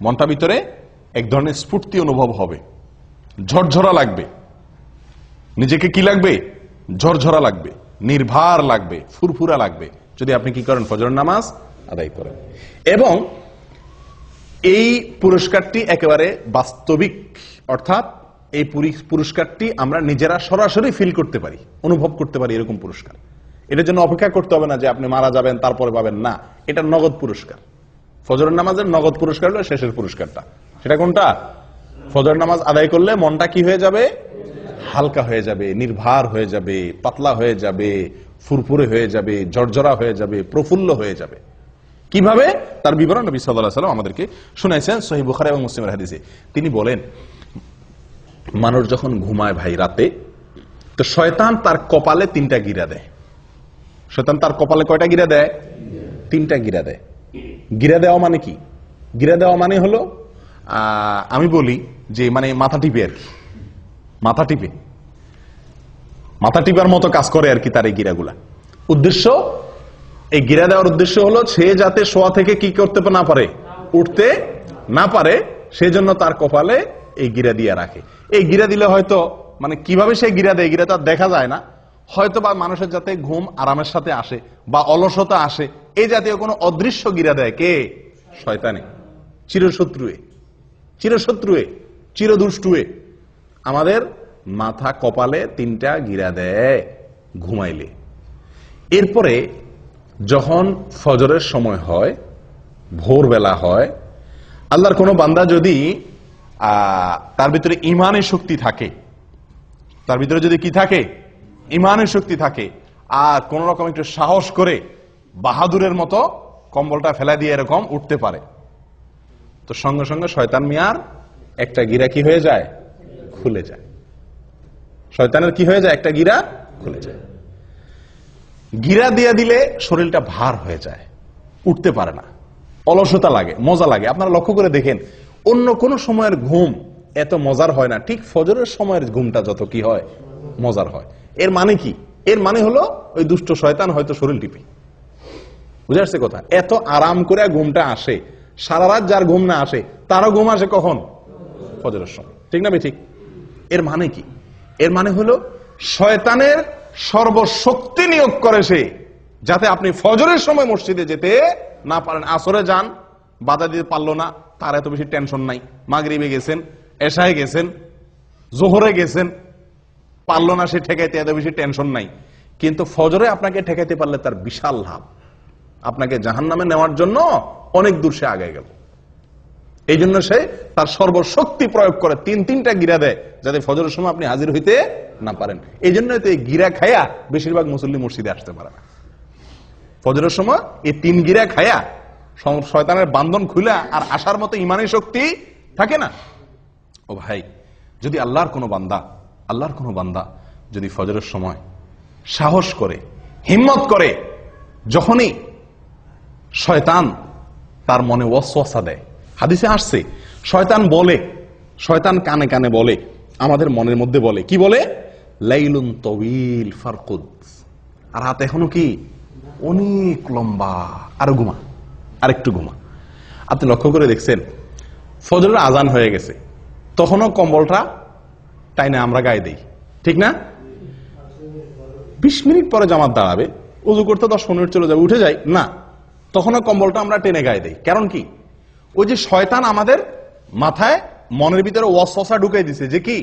মনটা ভিতরে এক ধরনের স্ফূর্তি অনুভব হবে, ঝরঝরা লাগবে, নিজেকে কি লাগবে? ঝরঝরা লাগবে, নির্ভার লাগবে, ফুরফুরা লাগবে, যদি আপনি কি করেন? ফজরের নামাজ আদায় করেন। এবং এই পুরস্কারটি একেবারে বাস্তবিক, অর্থাৎ এই পুরস্কারটি আমরা নিজেরা সরাসরি ফিল করতে পারি, অনুভব করতে পারি, এরকম পুরস্কার। এটার জন্য অপেক্ষা করতে হবে না যে আপনি মারা যাবেন তারপরে পাবেন, না, এটা নগদ পুরস্কার। ফজরের নামাজের নগদ পুরস্কার হলো শেষের পুরস্কারটা। সেটা কোনটা? ফজর নামাজ আদায় করলে মনটা কি হয়ে যাবে? হালকা হয়ে যাবে, নির্ভার হয়ে যাবে, পাতলা হয়ে যাবে, ফুরফুরে হয়ে যাবে, ঝরঝরা হয়ে যাবে, প্রফুল্ল হয়ে যাবে। কিভাবে? তার বিবরণ নবী সাল্লাল্লাহু আলাইহি ওয়াসাল্লাম আমাদেরকে শুনাইছেন সহিহ বুখারী এবং মুসলিমের হাদিসে। তিনি বলেন, মানুষ যখন ঘুমায় ভাই রাতে, তো শয়তান তার কপালে 3টা গিরা দেয়। শয়তান তার কপালে কয়টা গিরা দেয়? 3টা গিরা দেয়। গিরা দেওয়া মানে কি? গিরা দেওয়া মানে হলো, আমি বলি যে মানে মাথা টিপে আর কি, মাথা টিপার মতো কাজ করে আর কি তার এই গিরাগুলা। উদ্দেশ্য, এই গিরা দেওয়ার উদ্দেশ্য হলো সে যাতে শোয়া থেকে কি করতে না পারে? উঠতে না পারে, সেই জন্য তার কপালে এই গিরা দিয়ে রাখে। এই গিরা দিলে হয়তো মানে কিভাবে সে গিরা দেয় গিরা তার দেখা যায় না, হয়তো বা মানুষের যাতে ঘুম আরামের সাথে আসে বা অলসতা আসে এই জাতীয় কোনো অদৃশ্য গিরা দেয় কে? শয়তানে। চিরশত্রুয়ে, চিরশত্রুয়ে, চিরদুষ্টুয়ে আমাদের মাথা কপালে 3টা গিরা দেয় ঘুমাইলে। এরপরে যখন ফজরের সময় হয়, ভোরবেলা হয়, আল্লাহর কোনো বান্দা যদি তার ভিতরে ইমানের শক্তি থাকে, তার ভিতরে যদি কি থাকে? ইমানের শক্তি থাকে, আর কোন রকম একটু সাহস করে বাহাদুরের মতো কম্বলটা ফেলা দিয়ে এরকম উঠতে পারে, তো সঙ্গে সঙ্গে শয়তান মিয়ার একটা গিরা কি হয়ে যায়? খুলে যায়। শয়তানের কি হয়ে যায়? একটা গিরা খুলে যায়। গিরা দিয়ে দিলে শরীরটা ভার হয়ে যায়, উঠতে পারে না, অলসতা লাগে, মজা লাগে। আপনারা লক্ষ্য করে দেখেন, অন্য কোন সময়ের ঘুম এত মজার হয় না, ঠিক ফজরের সময়ের ঘুমটা যত কি হয় মজার হয়। এর মানে কি? এর মানে হলো ওই দুষ্ট শয়তান হয়তো শরীর টিপে, বুঝে আসছে কথা? এত আরাম করে ঘুমটা আসে, সারা রাত যার ঘুম না আসে তারও ঘুম আসে কখন? ফজরের সময়, ঠিক না ঠিক? এর মানে কি? এর মানে হলো শয়তানের সর্বশক্তি নিয়োগ করে সে যাতে আপনি ফজরের সময় মসজিদে যেতে না পারেন। আসরে যান, বাধা দিতে পারলো না, তার এত বেশি টেনশন নাই। মাগরিবে গেছেন, এশায় গেছেন, জোহরে গেছেন, পারলো না সে ঠেকাইতে, এত বেশি টেনশন নাই। কিন্তু ফজরে আপনাকে ঠেকাইতে পারলে তার বিশাল লাভ, আপনাকে জাহান্নামে নেওয়ার জন্য অনেক দূর সে আগে গেল। এই জন্য সে তার সর্বশক্তি প্রয়োগ করে 3টা গিরা দেয় যাতে ফজরের সময় আপনি হাজির হইতে না পারেন। এই জন্য তো এই গিরা খায়া বেশিরভাগ মুসল্লি মসজিদে আসতে পারে না। ফজরের সময় এই 3 গিরা খায়া শয়তানের বান্ধন খুলে আর আসার মতো ইমানি শক্তি থাকে না। ও ভাই, যদি আল্লাহর কোনো বান্দা যদি ফজরের সময় সাহস করে, হিম্মত করে, যখনই শয়তান তার মনে ওয়াসওয়াসা দেয়, হাদিসে আসছে শয়তান কানে কানে বলে, আমাদের মনের মধ্যে বলে, কি বলে? লাইলুন তওয়িল ফারকুদ, আর রাত এখনো কি অনেক লম্বা, আরো ঘুমা, আরেকটু ঘুমা। আপনি লক্ষ্য করে দেখছেন ফজরের আজান হয়ে গেছে, তখনও কম্বলটা টাইনে আমরা গায়ে দেই, ঠিক না? 20 মিনিট পরে জামাত দাঁড়াবে, উযু করতে 10 মিনিট চলে যাবে, উঠে যাই না, তখনও কম্বলটা আমরা টেনে গায়ে দেই। কারণ কি? ওই যে শয়তান আমাদের মাথায় মনের ভিতরে ওয়াসওয়াসা ঢুকাই দিছে যে কি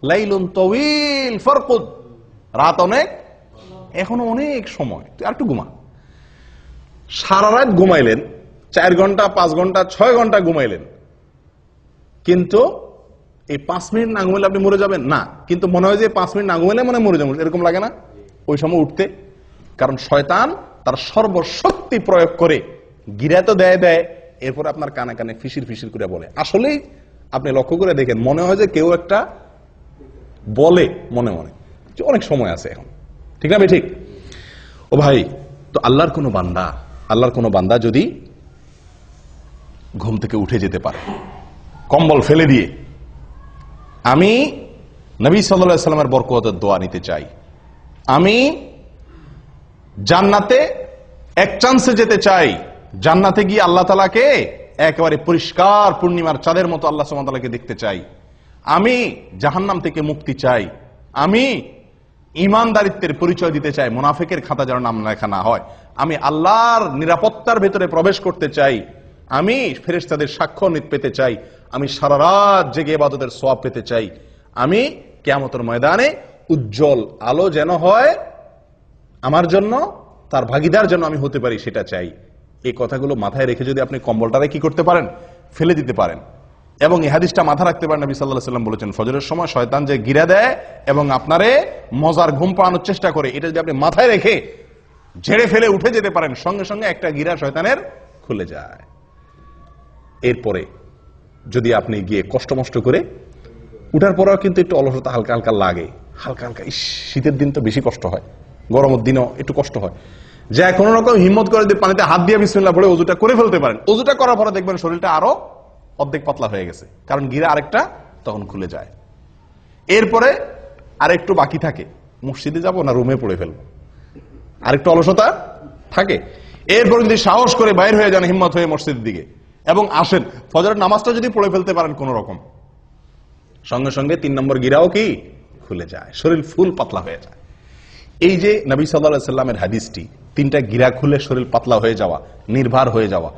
লাইলুন তাওয়িল ফারকুদ, রাত অনেক, এখনো অনেক সময়, তুই আর একটু ঘুমা। সারা রাত ঘুমাইলেন, 4 ঘন্টা 5 ঘন্টা 6 ঘন্টা ঘুমাইলেন, কিন্তু এই 5 মিনিট না ঘুমাইলে আপনি মরে যাবেন না, কিন্তু মনে হয় যে 5 মিনিট না ঘুমাইলে মনে মরে যাবেন, এরকম লাগে না ওই সময় উঠতে? কারণ শয়তান তার সর্বশক্তি প্রয়োগ করে গিরা তো দেয়, এরপর আপনার কানে কানে ফিসির ফিসির করে বলে। আসলেই আপনি লক্ষ্য করে দেখেন, মনে হয় যে কেউ একটা বলে মনে মনে যে অনেক সময় আছে এখন, ঠিক না ঠিক? ও ভাই, তো আল্লাহর কোনো বান্দা যদি ঘুম থেকে উঠে যেতে পারে কম্বল ফেলে দিয়ে, আমি নবী সাল্লাল্লাহু আলাইহি সাল্লামের বরকতের দোয়া নিতে চাই, আমি জান্নাতে এক চান্সে যেতে চাই, জান্নাতে গিয়ে আল্লাহ তাআলাকে একেবারে পরিষ্কার পূর্ণিমার চাঁদের মতো আল্লাহ সুবহানাহু ওয়া তাআলাকে দেখতে চাই, আমি জাহান্নাম থেকে মুক্তি চাই, আমি ঈমানদারিত্বের পরিচয় দিতে চাই, মুনাফিকের খাতা যেন নাম লেখা না হয়, আমি আল্লাহর নিরাপত্তার ভেতরে প্রবেশ করতে চাই, আমি ফেরেশতাদের সাক্ষ্য পেতে চাই, আমি সারা রাত জেগে ইবাদতের সওয়াব পেতে চাই, আমি কিয়ামতের ময়দানে উজ্জ্বল আলো যেন হয় আমার জন্য, তার ভাগীদার যেন আমি হতে পারি, সেটা চাই। এই কথাগুলো মাথায় রেখে যদি আপনি কম্বলটারে কি করতে পারেন? ফেলে দিতে পারেন। এবং এই হাদিসটা মাথা রাখতে পারেন, নবী সাল্লাল্লাহু আলাইহি ওয়াসাল্লাম বলেছেন ফজরের সময় শয়তান যে গিরা দেয় এবং আপনারে মজার ঘুম পাড়ানোর চেষ্টা করে, এটা যদি আপনি মাথায় রেখে ঝেড়ে ফেলে উঠে যেতে পারেন, সঙ্গে সঙ্গে একটা গিরা শয়তানের খুলে যায়। এরপরে যদি আপনি গিয়ে কষ্ট করে উঠার পরেও কিন্তু একটু অলসতা হালকা হালকা লাগে, হালকা হালকা, শীতের দিন তো বেশি কষ্ট হয়, গরমের দিনও একটু কষ্ট হয়, যে কোন রকম হিম্মত করে দিয়ে পানিতে হাত দিয়ে বিসমিল্লাহ পড়ে ওযুটা করে ফেলতে পারেন। ওযুটা করার পরে দেখবেন শরীরটা আরো অর্ধেক পাতলা হয়ে গেছে, কারণ গিরা আরেকটা তখন খুলে যায়। এরপরে আরেকটু বাকি থাকে, মসজিদে যাব না রুমে পড়ে ফেলবো, আরেকটু অলসতা থাকে। এরপরে যদি সাহস করে বাইর হয়ে যান হিম্মত হয়ে মসজিদের দিকে, এবং আসেন ফজরের নামাজটা যদি পড়ে ফেলতে পারেন কোন রকম, সঙ্গে সঙ্গে 3 নম্বর গিরাও কি খুলে যায়, শরীর ফুল পাতলা হয়ে যায়। এই যে নবী সাল্লাল্লাহু আলাইহি সাল্লামের হাদিসটি, 3টা গিরা খুলে শরীর পাতলা হয়ে যাওয়া, নির্ভর হয়ে যাওয়া,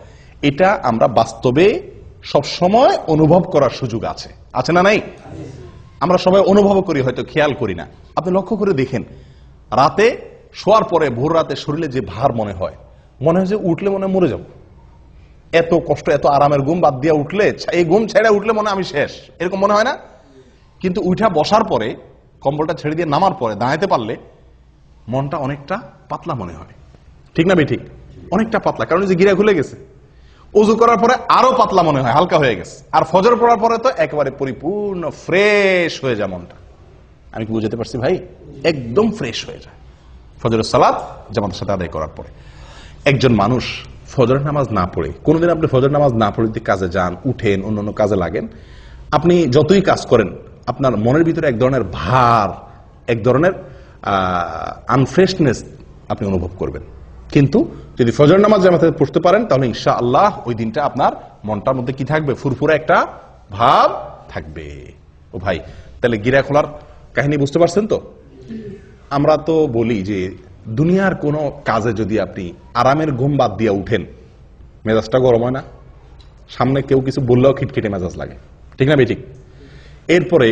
এটা আমরা বাস্তবে সব সময় অনুভব করার সুযোগ আছে, আছে না নাই? আমরা সবাই অনুভব করি, হয়তো খেয়াল করি না। আপনি লক্ষ্য করে দেখেন, রাতে শোয়ার পরে ভোর রাতে শরীরে যে ভার মনে হয় যে উঠলে মনে হয় মরে যাব, এত কষ্ট, এত আরামের ঘুম বাদ দিয়ে উঠলে, এই ঘুম ছেড়ে উঠলে মনে আমি শেষ, এরকম মনে হয় না? কিন্তু উঠা বসার পরে, কম্বলটা ছেড়ে দিয়ে নামার পরে দাঁড়াতে পারলে মনটা অনেকটা পাতলা মনে হয়, ঠিক না? ঠিক, অনেকটা পাতলা, কারণ যে গিরা খুলে গেছে। ওযু করার পরে আরো পাতলা মনে হয়, হালকা হয়ে গেছে। আর ফজর পড়ার পরে তো একেবারে পরিপূর্ণ ফ্রেশ হয়ে যায় মনটা। আমি কি বুঝাতে পারছি ভাই? একদম ফ্রেশ হয়ে যায় ফজরের সালাত জামাতের সাথে আদায় করার পরে। একজন মানুষ ফজরের নামাজ না পড়ে, কোনোদিন আপনি ফজরের নামাজ না পড়ে কাজে যান, উঠেন, অন্যান্য কাজে লাগেন, আপনি যতই কাজ করেন আপনার মনের ভিতরে এক ধরনের ভার, এক ধরনের আনফ্রেশনেস আপনি অনুভব করবেন। কিন্তু যদি ফজর নামাজ জামাতে পড়তে পারেন তাহলে ইনশাআল্লাহ ওই দিনটা আপনার মনটার মধ্যে কি থাকবে? ফুরফুরে একটা ভাব থাকবে। ও ভাই, তাহলে গিরা খোলার কাহিনী বুঝতে পারছেন তো? আমরা তো বলি যে দুনিয়ার কোনো কাজে যদি আপনি আরামের ঘুম বাদ দিয়ে উঠেন, মেজাজটা গরম হয় না? সামনে কেউ কিছু বললেও খিটখিটে মেজাজ লাগে, ঠিক না? ঠিক। এরপরে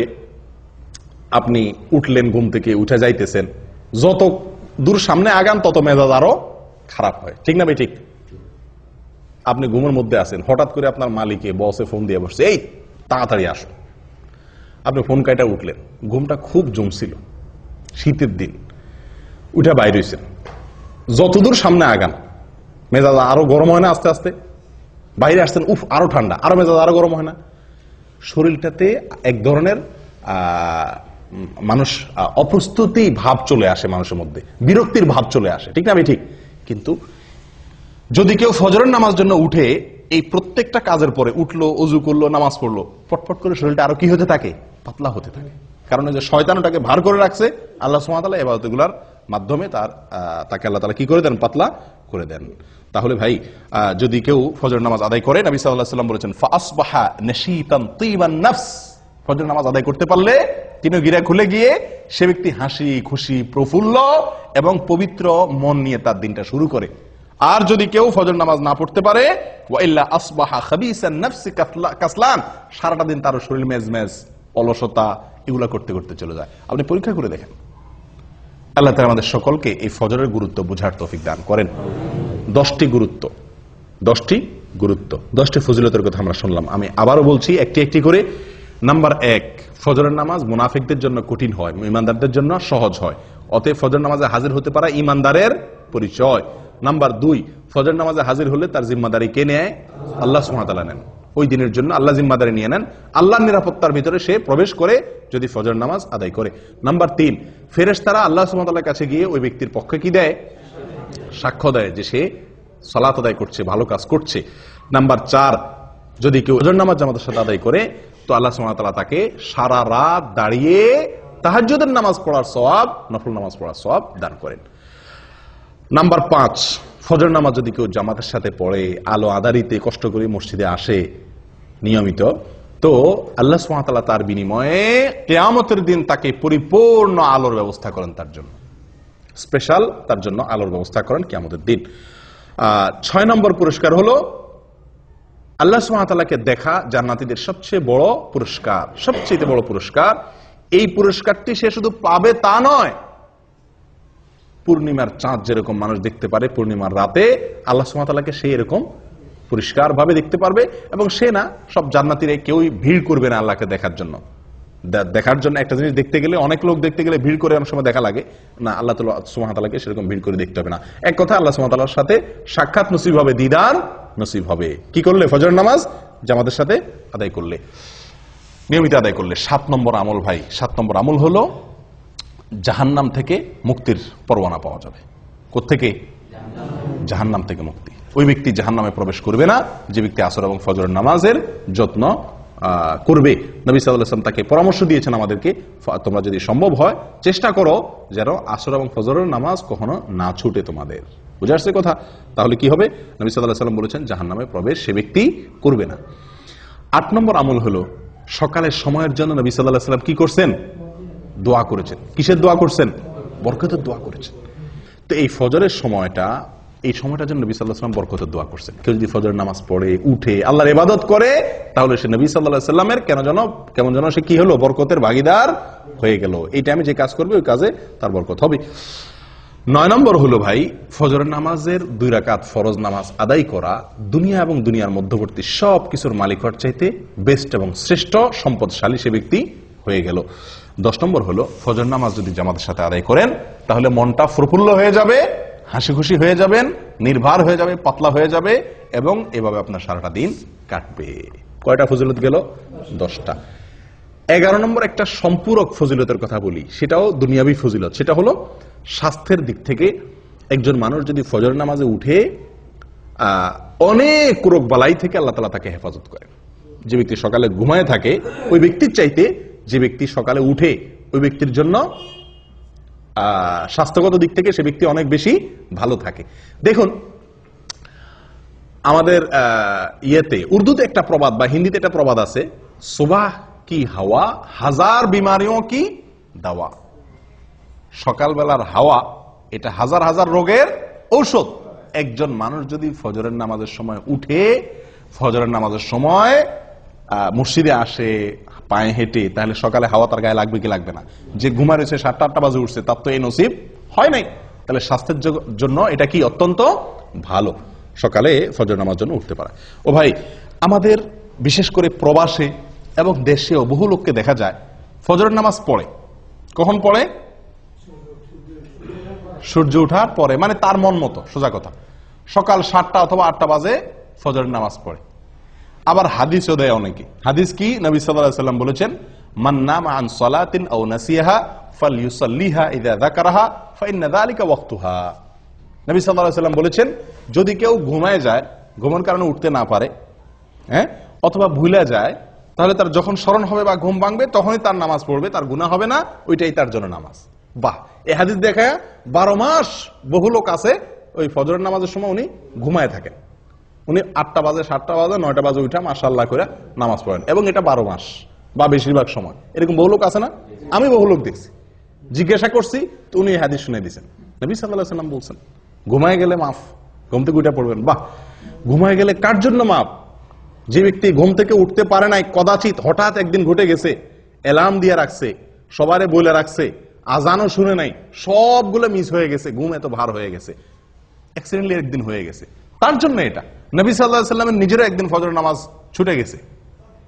আপনি উঠলেন, ঘুম থেকে উঠে যাইতেছেন, যত দূর সামনে আগান তত মেজাজ আরো খারাপ হয়, ঠিক না? ঠিক। আপনি ঘুমের মধ্যে আছেন, হঠাৎ করে আপনার মালিকে বসে ফোন দিয়ে বসছে, এই তাড়াতাড়ি আসো। আপনি ফোন কাইটা উঠলেন, ঘুমটা খুব জমছিল, শীতের দিন, উঠে বাইরে হয়েছেন, যতদূর সামনে আগান মেজাজ আরো গরম হয় না? আস্তে আস্তে বাইরে আসছেন, উফ আরো ঠান্ডা, আরো মেজাজ আরো গরম হয় না? শরীরটাতে এক ধরনের মানুষ অপ্রস্তুতি ভাব চলে আসে, মানুষের মধ্যে বিরক্তির ভাব চলে আসে, ঠিক না? ঠিক। কিন্তু যদি কেউ ফজরের নামাজ জন্য উঠে, এই প্রত্যেকটা কাজের পরে উঠলো, ওযু করলো, নামাজ পড়লো, পটপট করে শরীরটা আরো কি হতে থাকে? পাতলা হতে থাকে। কারণ যে শয়তান ওটাকে ভার করে রাখছে, আল্লাহ সুবহানাহু ওয়া তাআলা ইবাদতগুলোর মাধ্যমে তাকে আল্লাহ তাআলা কি করে দেন? পাতলা করে দেন। তাহলে ভাই, যদি কেউ ফজর নামাজ আদায় করে, নবী সাল্লাল্লাহু আলাইহি ওয়াসাল্লাম বলেছেন, ফাসবাহা নাশীতান তিবান নফস, ফজর নামাজ আদায় করতে পারলে তিনি গিরা খুলে গিয়ে সে ব্যক্তি হাসি খুশি, প্রফুল্ল এবং পবিত্র মন নিয়ে তার দিনটা শুরু করে। আর যদি কেউ ফজর নামাজ না পড়তে পারে, ওয়াইল্লা আসবাহা খাবিসান নফসি কাসলান, সারাটা দিন তার শরীর মেজমেজ, অলসতা, এগুলা করতে করতে চলে যায়। আপনি পরীক্ষা করে দেখেন। আল্লাহ তাআলা আমাদের সকলকে এই ফজরের গুরুত্ব বুঝার তৌফিক দান করেন। 10টি গুরুত্ব, 10টি ফজিলতের কথা আমরা শুনলাম। আমি আবারও বলছি একটি একটি করে। নাম্বার 1, ফজরের নামাজ মুনাফিকদের জন্য কঠিন হয়, ঈমানদারদের জন্য সহজ হয়। অতএব ফজর নামাজে হাজির হতে পারা ঈমানদারের পরিচয়। নাম্বার 2, ফজর নামাজে হাজির হলে তার জিম্মাদারি কে নেয়? আল্লাহ সুবহানাহু ওয়া তাআলা নেন। ওই দিনের জন্য আল্লাহ জিম্মাদারি নিয়ে নেন, আল্লাহর নিরাপত্তার ভিতরে সে প্রবেশ করে যদি ফজর নামাজ আদায় করে। নাম্বার 3, ফেরেশতারা আল্লাহ সুবহানাহু ওয়া তাআলার কাছে গিয়ে ওই ব্যক্তির পক্ষে কি দেয়? সাক্ষ্য দেয় যে সে সালাত আদায় করছে, ভালো কাজ করছে। নাম্বার 4, যদি কেউ ফজর নামাজ জামাতের সাথে আদায় করে তো আল্লাহ সুবহানাহু ওয়া তাআলা তাকে সারা রাত দাঁড়িয়ে তাহাজ্জুদের নামাজ পড়ার সওয়াব, নফল নামাজ পড়ার সওয়াব দান করেন। নাম্বার 5, ফজর নামাজ যদি কেউ জামাতের সাথে পড়ে, আলো আঁধারিতে কষ্ট করে মসজিদে আসে নিয়মিত, তো আল্লাহ সুবহানাহু ওয়া তাআলা তার বিনিময়ে কিয়ামতের দিন তাকে পরিপূর্ণ আলোর ব্যবস্থা করেন, তার জন্য স্পেশাল তার জন্য আলোর ব্যবস্থা করেন কিয়ামতের দিন। 6 নম্বর পুরস্কার হলো আল্লাহ সুবহানাহু ওয়া তাআলাকে দেখা জান্নাতীদের সবচেয়ে বড় পুরস্কার, সবচেয়ে বড় পুরস্কার। এই পুরস্কারটি সে শুধু পাবে তা নয়, পূর্ণিমার চাঁদ যেরকম মানুষ দেখতে পারে পূর্ণিমার রাতে, আল্লাহ সুবহানাহু ওয়া তাআলাকে সে এরকম পরিষ্কার ভাবে দেখতে পারবে। এবং সে না, সব জান্নাতীরা কেউই ভিড় করবে না আল্লাহকে দেখার জন্য। দেখার জন্য একটা জিনিস দেখতে গেলে, অনেক লোক দেখতে গেলে ভিড় করে অনেক সময় দেখা লাগে না, আল্লাহ সুবহানাহু ওয়া তাআলাকে সেরকম ভিড় করে দেখতে হবে না। এক কথা, আল্লাহ সুবহানাহু ওয়া তাআলার সাথে সাক্ষাৎ নসিব হবে, দিদার নসিব হবে। কি করলে? ফজর নামাজ জামাতের সাথে আদায় করলে, নিয়মিত আদায় করলে। 7 নম্বর আমল ভাই, 7 নম্বর আমল হলো জাহান্নাম থেকে মুক্তির পরোয়ানা পাওয়া যাবে। কোত্থেকে? জাহান্নাম থেকে মুক্তি। ওই ব্যক্তি জাহান্নামে প্রবেশ করবে না যে ব্যক্তি আসর এবং ফজর নামাজের যত্ন করবে। নবী সাল্লাল্লাহু আলাইহি ওয়াসাল্লাম তাকে পরামর্শ দিয়েছেন আমাদেরকে, তোমরা যদি সম্ভব হয় চেষ্টা করো যেন আসর এবং ফজরের নামাজ কখনো না ছুটে তোমাদের। বুঝে আসছে কথা? তাহলে কি হবে? নবী সাল্লাল্লাহু আলাইহি ওয়াসাল্লাম বলেছেন জাহান্নামে প্রবেশ সে ব্যক্তি করবে না। 8 নম্বর আমল হলো সকালের সময়ের জন্য নবী সাল্লাল্লাহু আলাইহি ওয়াসাল্লাম কি করছেন? দোয়া করেছেন। কিসের দোয়া করছেন? বরকতের দোয়া করেছেন। তো এই ফজরের সময়টা, এই সময়টার জন্য নবী সাল্লাল্লাহু আলাইহি ওয়াসাল্লাম বরকতের দোয়া করছেন। কেউ যদি ফজরের নামাজ পড়ে উঠে আল্লাহর ইবাদত করে, তাহলে সে নবী সাল্লাল্লাহু আলাইহি ওয়াসাল্লামের কেমন যেন সে কি হলো? বরকতের ভাগীদার হয়ে গেল। এই টাইমে যে কাজ করবে ওই কাজে তার বরকত হবে। 9 নম্বর হলো ভাই, ফজরের নামাজের 2 রাকাত ফরজ নামাজ আদায় করা দুনিয়া এবং দুনিয়ার মধ্যবর্তী সব কিছুর মালিক হওয়ার চাইতে বেস্ট এবং শ্রেষ্ঠ সম্পদশালী সে ব্যক্তি হয়ে গেল। 10 নম্বর হলো ফজর নামাজ যদি জামাতের সাথে আদায় করেন তাহলে মনটা প্রফুল্ল হয়ে যাবে, হাসি খুশি হয়ে যাবেন, নির্ভর হয়ে যাবে, পাতলা হয়ে যাবে এবং এভাবে আপনার সারাটা দিন কাটবে। কয়টা ফজিলত গেল? 10টা। 11 নম্বর একটা সম্পূরক ফজিলতের কথা বলি, সেটাও দুনিয়াবী ফজিলত। সেটা হলো স্বাস্থ্যের দিক থেকে একজন মানুষ যদি ফজর নামাজে উঠে অনেক রোগ বালাই থেকে আল্লাহ তাআলা তাকে হেফাজত করেন। যে ব্যক্তি সকালে ঘুমায় থাকে ওই ব্যক্তির চাইতে যে ব্যক্তি সকালে উঠে ওই ব্যক্তির জন্য স্বাস্থ্যগত দিক থেকে সে ব্যক্তি অনেক বেশি ভালো থাকে। দেখুন আমাদের ইয়েতে উর্দুতে একটা প্রবাদ বা হিন্দিতে একটা প্রবাদ আছে, সুবাহ কি হাওয়া হাজার বিমারিও কি দাওয়া। সকালবেলার হাওয়া এটা হাজার হাজার রোগের ঔষধ। একজন মানুষ যদি ফজরের নামাজের সময় উঠে, ফজরের নামাজের সময় মসজিদে আসে পায়ে হেঁটে, তাহলে সকালে হাওয়া তার গায়ে লাগবে কি লাগবে না? যে ঘুমা রয়েছে 7টা-8টা বাজে উঠছে তার তো এই নসিব হয় নাই। তাহলে স্বাস্থ্যের জন্য এটা কি অত্যন্ত ভালো, সকালে ফজর নামাজ জন্য উঠতে পারে। ও ভাই, আমাদের বিশেষ করে প্রবাসে এবং দেশেও বহু লোককে দেখা যায় ফজরের নামাজ পড়ে। কখন পড়ে? সূর্য ওঠার পরে, মানে তার মন মতো। সোজা কথা, সকাল 7টা অথবা 8টা বাজে ফজরের নামাজ পড়ে। আবার হাদিসও দেয় অনেকে। হাদিস কি? নবী সাল্লাল্লাহু আলাইহি ওয়াসাল্লাম বলেছেন, মান নামা আন সালাতিন আও নাসিয়াহা ফালইউসাল্লিহা ইযা যাকারাহা ফাইন্না যালিকা ওয়াক্তুহা। নবী সাল্লাল্লাহু আলাইহি ওয়াসাল্লাম বলেছেন, যদি কেউ ঘুমায় যায়, ঘুমের কারণে উঠতে না পারে, অথবা ভুলে যায়, তাহলে তার যখন স্মরণ হবে বা ঘুম ভাঙবে তখনই তার নামাজ পড়বে, তার গুনাহ হবে না, ওইটাই তার জন্য নামাজ। বাহ! এই হাদিস দেখায় 12 মাস বহু লোক আছে ওই ফজরের নামাজের সময় উনি ঘুমায় থাকেন। উনি 8টা বাজে, 7টা বাজে, 9টা বাজে উঠা মাশাআল্লাহ করে নামাজ পড়েন, এবং এটা 12 মাস বা বেশিরভাগ সময়। এরকম বহু লোক আছে না? আমি বহু লোক দেখছি, জিজ্ঞাসা করছি তো উনি হাদিস শুনে দিয়েছেন। নবী সাল্লাল্লাহু আলাইহি ওয়াসাল্লাম বলছেন ঘুমায় গেলে মাফ, ঘুম থেকে উঠে পড়বেন। বাহ! ঘুমায় গেলে কার জন্য মাফ? যে ব্যক্তি ঘুম থেকে উঠতে পারে নাই, কদাচিৎ হঠাৎ একদিন ঘটে গেছে, অ্যালার্ম দিয়ে রাখছে, সবারে বলে রাখছে, আজানও শুনে নাই, সবগুলো মিস হয়ে গেছে, ঘুম এত ভার হয়ে গেছে, অ্যাক্সিডেন্টলি একদিন হয়ে গেছে, তার জন্য এটা। নবী সাল্লাল্লাহু আলাইহি ওয়াসাল্লামের নিজেরও একদিন ফজর নামাজ ছুটে গেছে,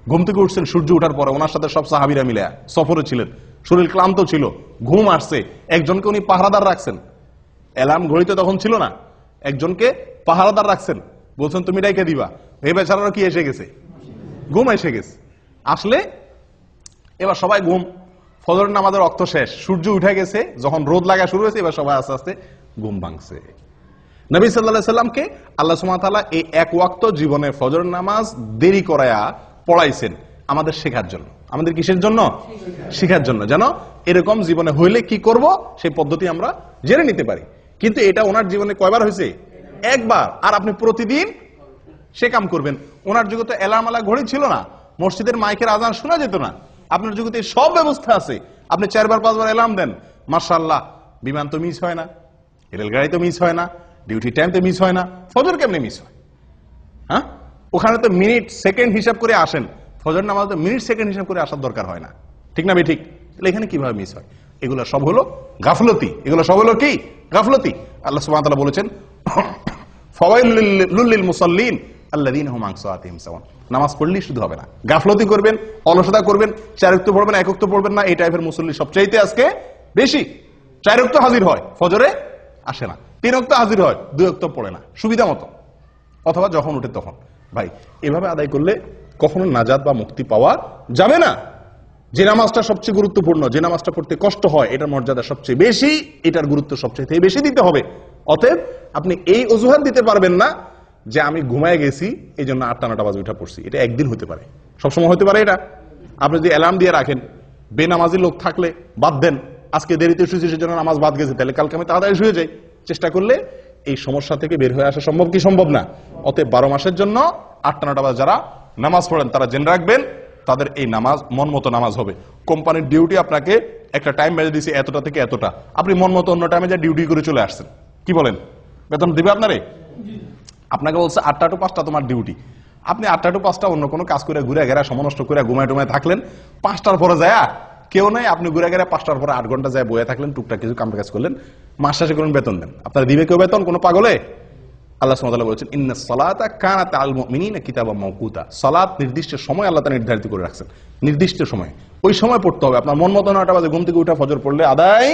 ঘুম থেকে উঠছেন সূর্য ওঠার পরে, ওনার সাথে সব সাহাবীরা মিলে সফরে ছিলেন, শরীর ক্লান্ত ছিল, ঘুম আসছে, একজনকে উনি পাহারাদার রাখছেন, অ্যালার্ম ঘড়িতে তখন ছিল না, একজনকে পাহারাদার রাখছেন, বলছেন তুমি ডাইকে দিবা। এই বেচারারও কি এসে গেছে? ঘুম এসে গেছে। আসলে এবার সবাই ঘুম, ফজরের নামাজের রক্ত শেষ, সূর্য উঠে গেছে, যখন রোদ লাগা শুরু হয়েছে এবার সবাই আস্তে আস্তে ঘুম ভাঙছে। নবী সাল্লাল্লাহু আলাইহি ওয়াসাল্লামকে আল্লাহ সুবহানাহু ওয়া তাআলা এই এক ওয়াক্ত জীবনে ফজরের নামাজ দেরি করায়া পড়াইছেন আমাদের শেখার জন্য। আমাদের কিসের জন্য? শেখার জন্য, যেন এরকম জীবনে হইলে কি করব সেই পদ্ধতি আমরা জেনে নিতে পারি। কিন্তু এটা ওনার জীবনে কয়বার হয়েছে? একবার। আর আপনি প্রতিদিন সে কাম করবেন। ওনার যুগে তো অ্যালার্ম আলা ঘড়ি ছিল না, মসজিদের মাইকের আজান শোনা যেত না। আপনার যুগে সব ব্যবস্থা আছে, আপনি 4-5বার অ্যালার্ম দেন, মাশাআল্লাহ, বিমান তো মিস হয় না, রেলগাড়ি তো মিস হয় না, ডিউটি টাইম তো মিস হয় না, ফজর কেমনে মিস হয়? হ্যাঁ, ওখানে তো মিনিট সেকেন্ড হিসাব করে আসেন, ফজর নামাজ তো মিনিট সেকেন্ড হিসাব করে আসার দরকার হয় না, ঠিক না বে ঠিক? তাহলে এখানে কিভাবে মিস হয়? এগুলো সব হলো গাফলতি, এগুলো সব হলো কি? গাফলতি। আল্লাহ সুবহানাহু ওয়া তাআলা বলেছেন, ফাওয়াইলুল লিল মুসাল্লিন আল্লাযীনা হুম আন সালাতিহিম সাহুন। নামাজ পড়লেই শুধু হবে না, গাফলতি করবেন, অলসতা করবেন, 4 ওয়াক্ত পড়বেন, 1 ওয়াক্ত পড়বেন না, এই টাইপের মুসল্লি সবচাইতে আজকে বেশি। 4 ওয়াক্ত হাজির হয়, ফজরে আসে না, 3 ওয়াক্ত হাজির হয়, 2 ওয়াক্ত পড়ে না সুবিধা মতো, অথবা যখন উঠে তখন। ভাই, এভাবে আদায় করলে কখনো নাজাত বা মুক্তি পাওয়া যাবে না। যে নামাজটা সবচেয়ে গুরুত্বপূর্ণ, যে নামাজটা পড়তে কষ্ট হয়, এটার মর্যাদা সবচেয়ে বেশি, এটার গুরুত্ব সবচেয়ে বেশি দিতে হবে। অতএব আপনি এই অজুহাত দিতে পারবেন না যে আমি ঘুমায় গেছি এই জন্য 8টা-9টা বাজে উঠা পড়ছি। এটা একদিন হতে পারে, সবসময় হতে পারে এটা। আপনি যদি অ্যালার্ম দিয়ে রাখেন, বেনামাজি লোক থাকলে বাদ দেন, আজকে দেরিতে শুয়েছি সেজন্য নামাজ বাদ গেছে, তাহলে কালকে আমি তাড়াতাড়ি শুয়ে যাই। চেষ্টা করলে এই সমস্যা থেকে বের হয়ে আসা সম্ভব কি সম্ভব না? অতএব 12 মাসের জন্য 8টা-9টা বাজে যারা নামাজ পড়েন তারা জেনে রাখবেন তাদের এই নামাজ মন মতো নামাজ হবে। কোম্পানির ডিউটি আপনাকে একটা টাইম বেঁধে দিয়েছে এতটা থেকে এতটা, আপনি মন মতো অন্য টাইমে যা ডিউটি করে চলে আসছেন, কি বলেন? বেতন দিবে আপনারে? আপনাকে বলছে 8টা টু 5টা তোমার ডিউটি, আপনি 8টা টু 5টা অন্য কোনো কাজ করে ঘুরে ঘেরা সমনষ্ট করে ঘুমায় টুমায় থাকলেন, 5টার পরে যায় কেউ নাই, আপনি ঘুরে ঘেরা 5টার পরে 8 ঘন্টা যায় বয়ে থাকলেন, টুকটাক কিছু কাম কাজ করলেন, মাস শেষে করুন বেতন দেন, আপনারা দিবে কেউ বেতন? কোনো পাগলে? আল্লাহ সুবহানাহু ওয়া তাআলা বলেছেন ইন্নাস সালাতা কানাত আলাল মুমিনিনা কিতাবাম মাওকুতা, সালাত নির্দিষ্ট সময় আল্লাহ তাআলা নির্ধারিত করে রাখছেন, নির্দিষ্ট সময়, ওই সময় পড়তে হবে। আপনার মন মতো 9টা বাজে ঘুম থেকে উঠে ফজর পড়লে আদায়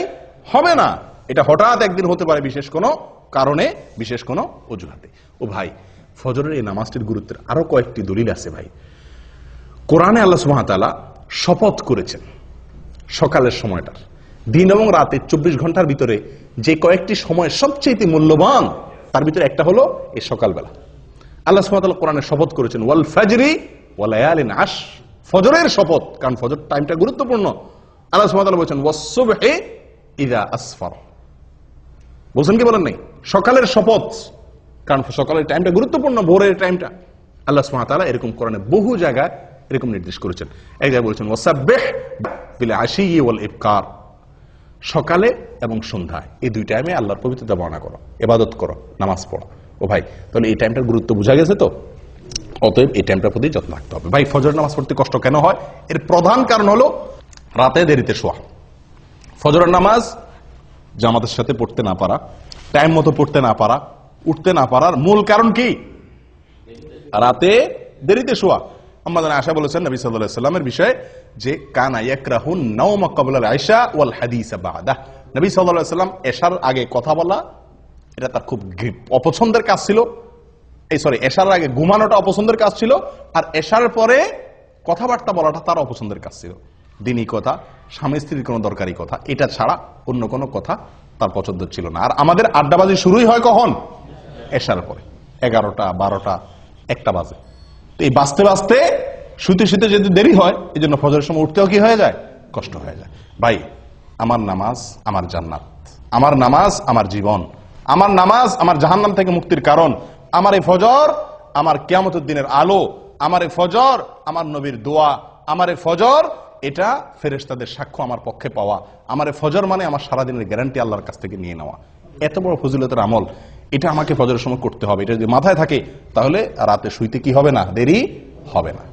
হবে না, এটা হঠাৎ একদিন হতে পারে বিশেষ কোনো কারণে, বিশেষ কোনো অজুহাতে। ও ভাই, ফজরের এই নামাজটির গুরুত্বের আরো কয়েকটি দলিল আছে ভাই। কোরআনে আল্লাহ সুবহানাহু ওয়া তাআলা শপথ করেছেন সকালের সময়টার, দিন এবং রাতে 24 ঘন্টার ভিতরে যে কয়েকটি সময় সবচেয়ে মূল্যবান তার ভিতরে একটা হলো এই সকালবেলা। আল্লাহ সুবহানাহু ওয়া তাআলা কোরআনে শপথ করেছেন ওয়াল ফাজরি ওয়া লায়ালিন আশ, ফজরের শপথ, কারণ ফজর টাইমটা গুরুত্বপূর্ণ। আল্লাহ সুবহানাহু ওয়া তাআলা বলেছেন ওয়াস সুবহি ইযা আসফার, বলছেন কি বলেন নাই? সকালের শপথ, কারণ সকালের টাইমটা গুরুত্বপূর্ণ, ভোরের টাইমটা। আল্লাহ সুবহানাহু ওয়া তাআলা এরকম কোরআনে বহু জায়গায় এরকম নির্দেশ করেছেন। এক জায়গায় বলেছেন ওয়াসাব্বিহ বিল আশি ওয়াল ইবকার, সকালে এবং সন্ধ্যায় এই দুই টাইমে আল্লাহর পবিত্রতা বর্ণনা করো, ইবাদত করো, নামাজ পড়ো। ও ভাই, তাহলে এই টাইমটার গুরুত্ব বোঝা গেছে তো? অতএব এই টাইমটার প্রতি যত্ন রাখতে হবে। ভাই, ফজর নামাজ পড়তে কষ্ট কেন হয়? এর প্রধান কারণ হলো রাতে দেরিতে শোয়া। ফজরের নামাজ জামাতের সাথে পড়তে না পারা, টাইম মতো পড়তে না পারা, উঠতে না পারার মূল কারণ কি? রাতে দেরিতে শোয়া। আমাদের আয়েশা বলেছেন নবী সাল্লাল্লাহু আলাইহি ওয়াসাল্লামের বিষয়ে যে কানা ইয়াকরাহুন নাওমা ক্বাবলা আল ইশা ওয়াল হাদিসা বাদা, নবী সাল্লাল্লাহু আলাইহি ওয়াসাল্লাম এশার আগে কথা বলা এটা তার খুব অপছন্দের কাজ ছিল। এশার আগে ঘুমানোটা অপছন্দের কাজ ছিল, আর এশার পরে কথাবার্তা বলাটা তার অপছন্দের কাজ ছিল। দিনী কথা, স্বামী স্ত্রীর কোনো দরকারি কথা, এটা ছাড়া অন্য কোনো কথা তার পছন্দ ছিল না। আর আমাদের আড্ডাবাজি শুরুই হয় কখন? এশার পরে, 11টা 12টা 1টা বাজে। এই বাঁচতে বাঁচতে শুতে শুতে যদি দেরি হয়, এই জন্য ফজরের সময় উঠতেও কি হয়ে যায়? কষ্ট হয়ে যায়। ভাই, আমার নামাজ আমার জান্নাত, আমার নামাজ আমার জীবন, আমার নামাজ আমার জাহান্নাম থেকে মুক্তির কারণ, আমার এই ফজর আমার কিয়ামতের দিনের আলো, আমার এই ফজর আমার নবীর দোয়া, আমার এই ফজর এটা ফেরেশতাদের সাক্ষ্য আমার পক্ষে পাওয়া, আমার এই ফজর মানে আমার সারাদিনের গ্যারান্টি আল্লাহর কাছ থেকে নিয়ে নেওয়া। এত বড় ফজিলতের আমল, এটা আমাকে ফজরের সময় করতে হবে। এটা যদি মাথায় থাকে তাহলে রাতে শুইতে কি হবে না? দেরি হবে না।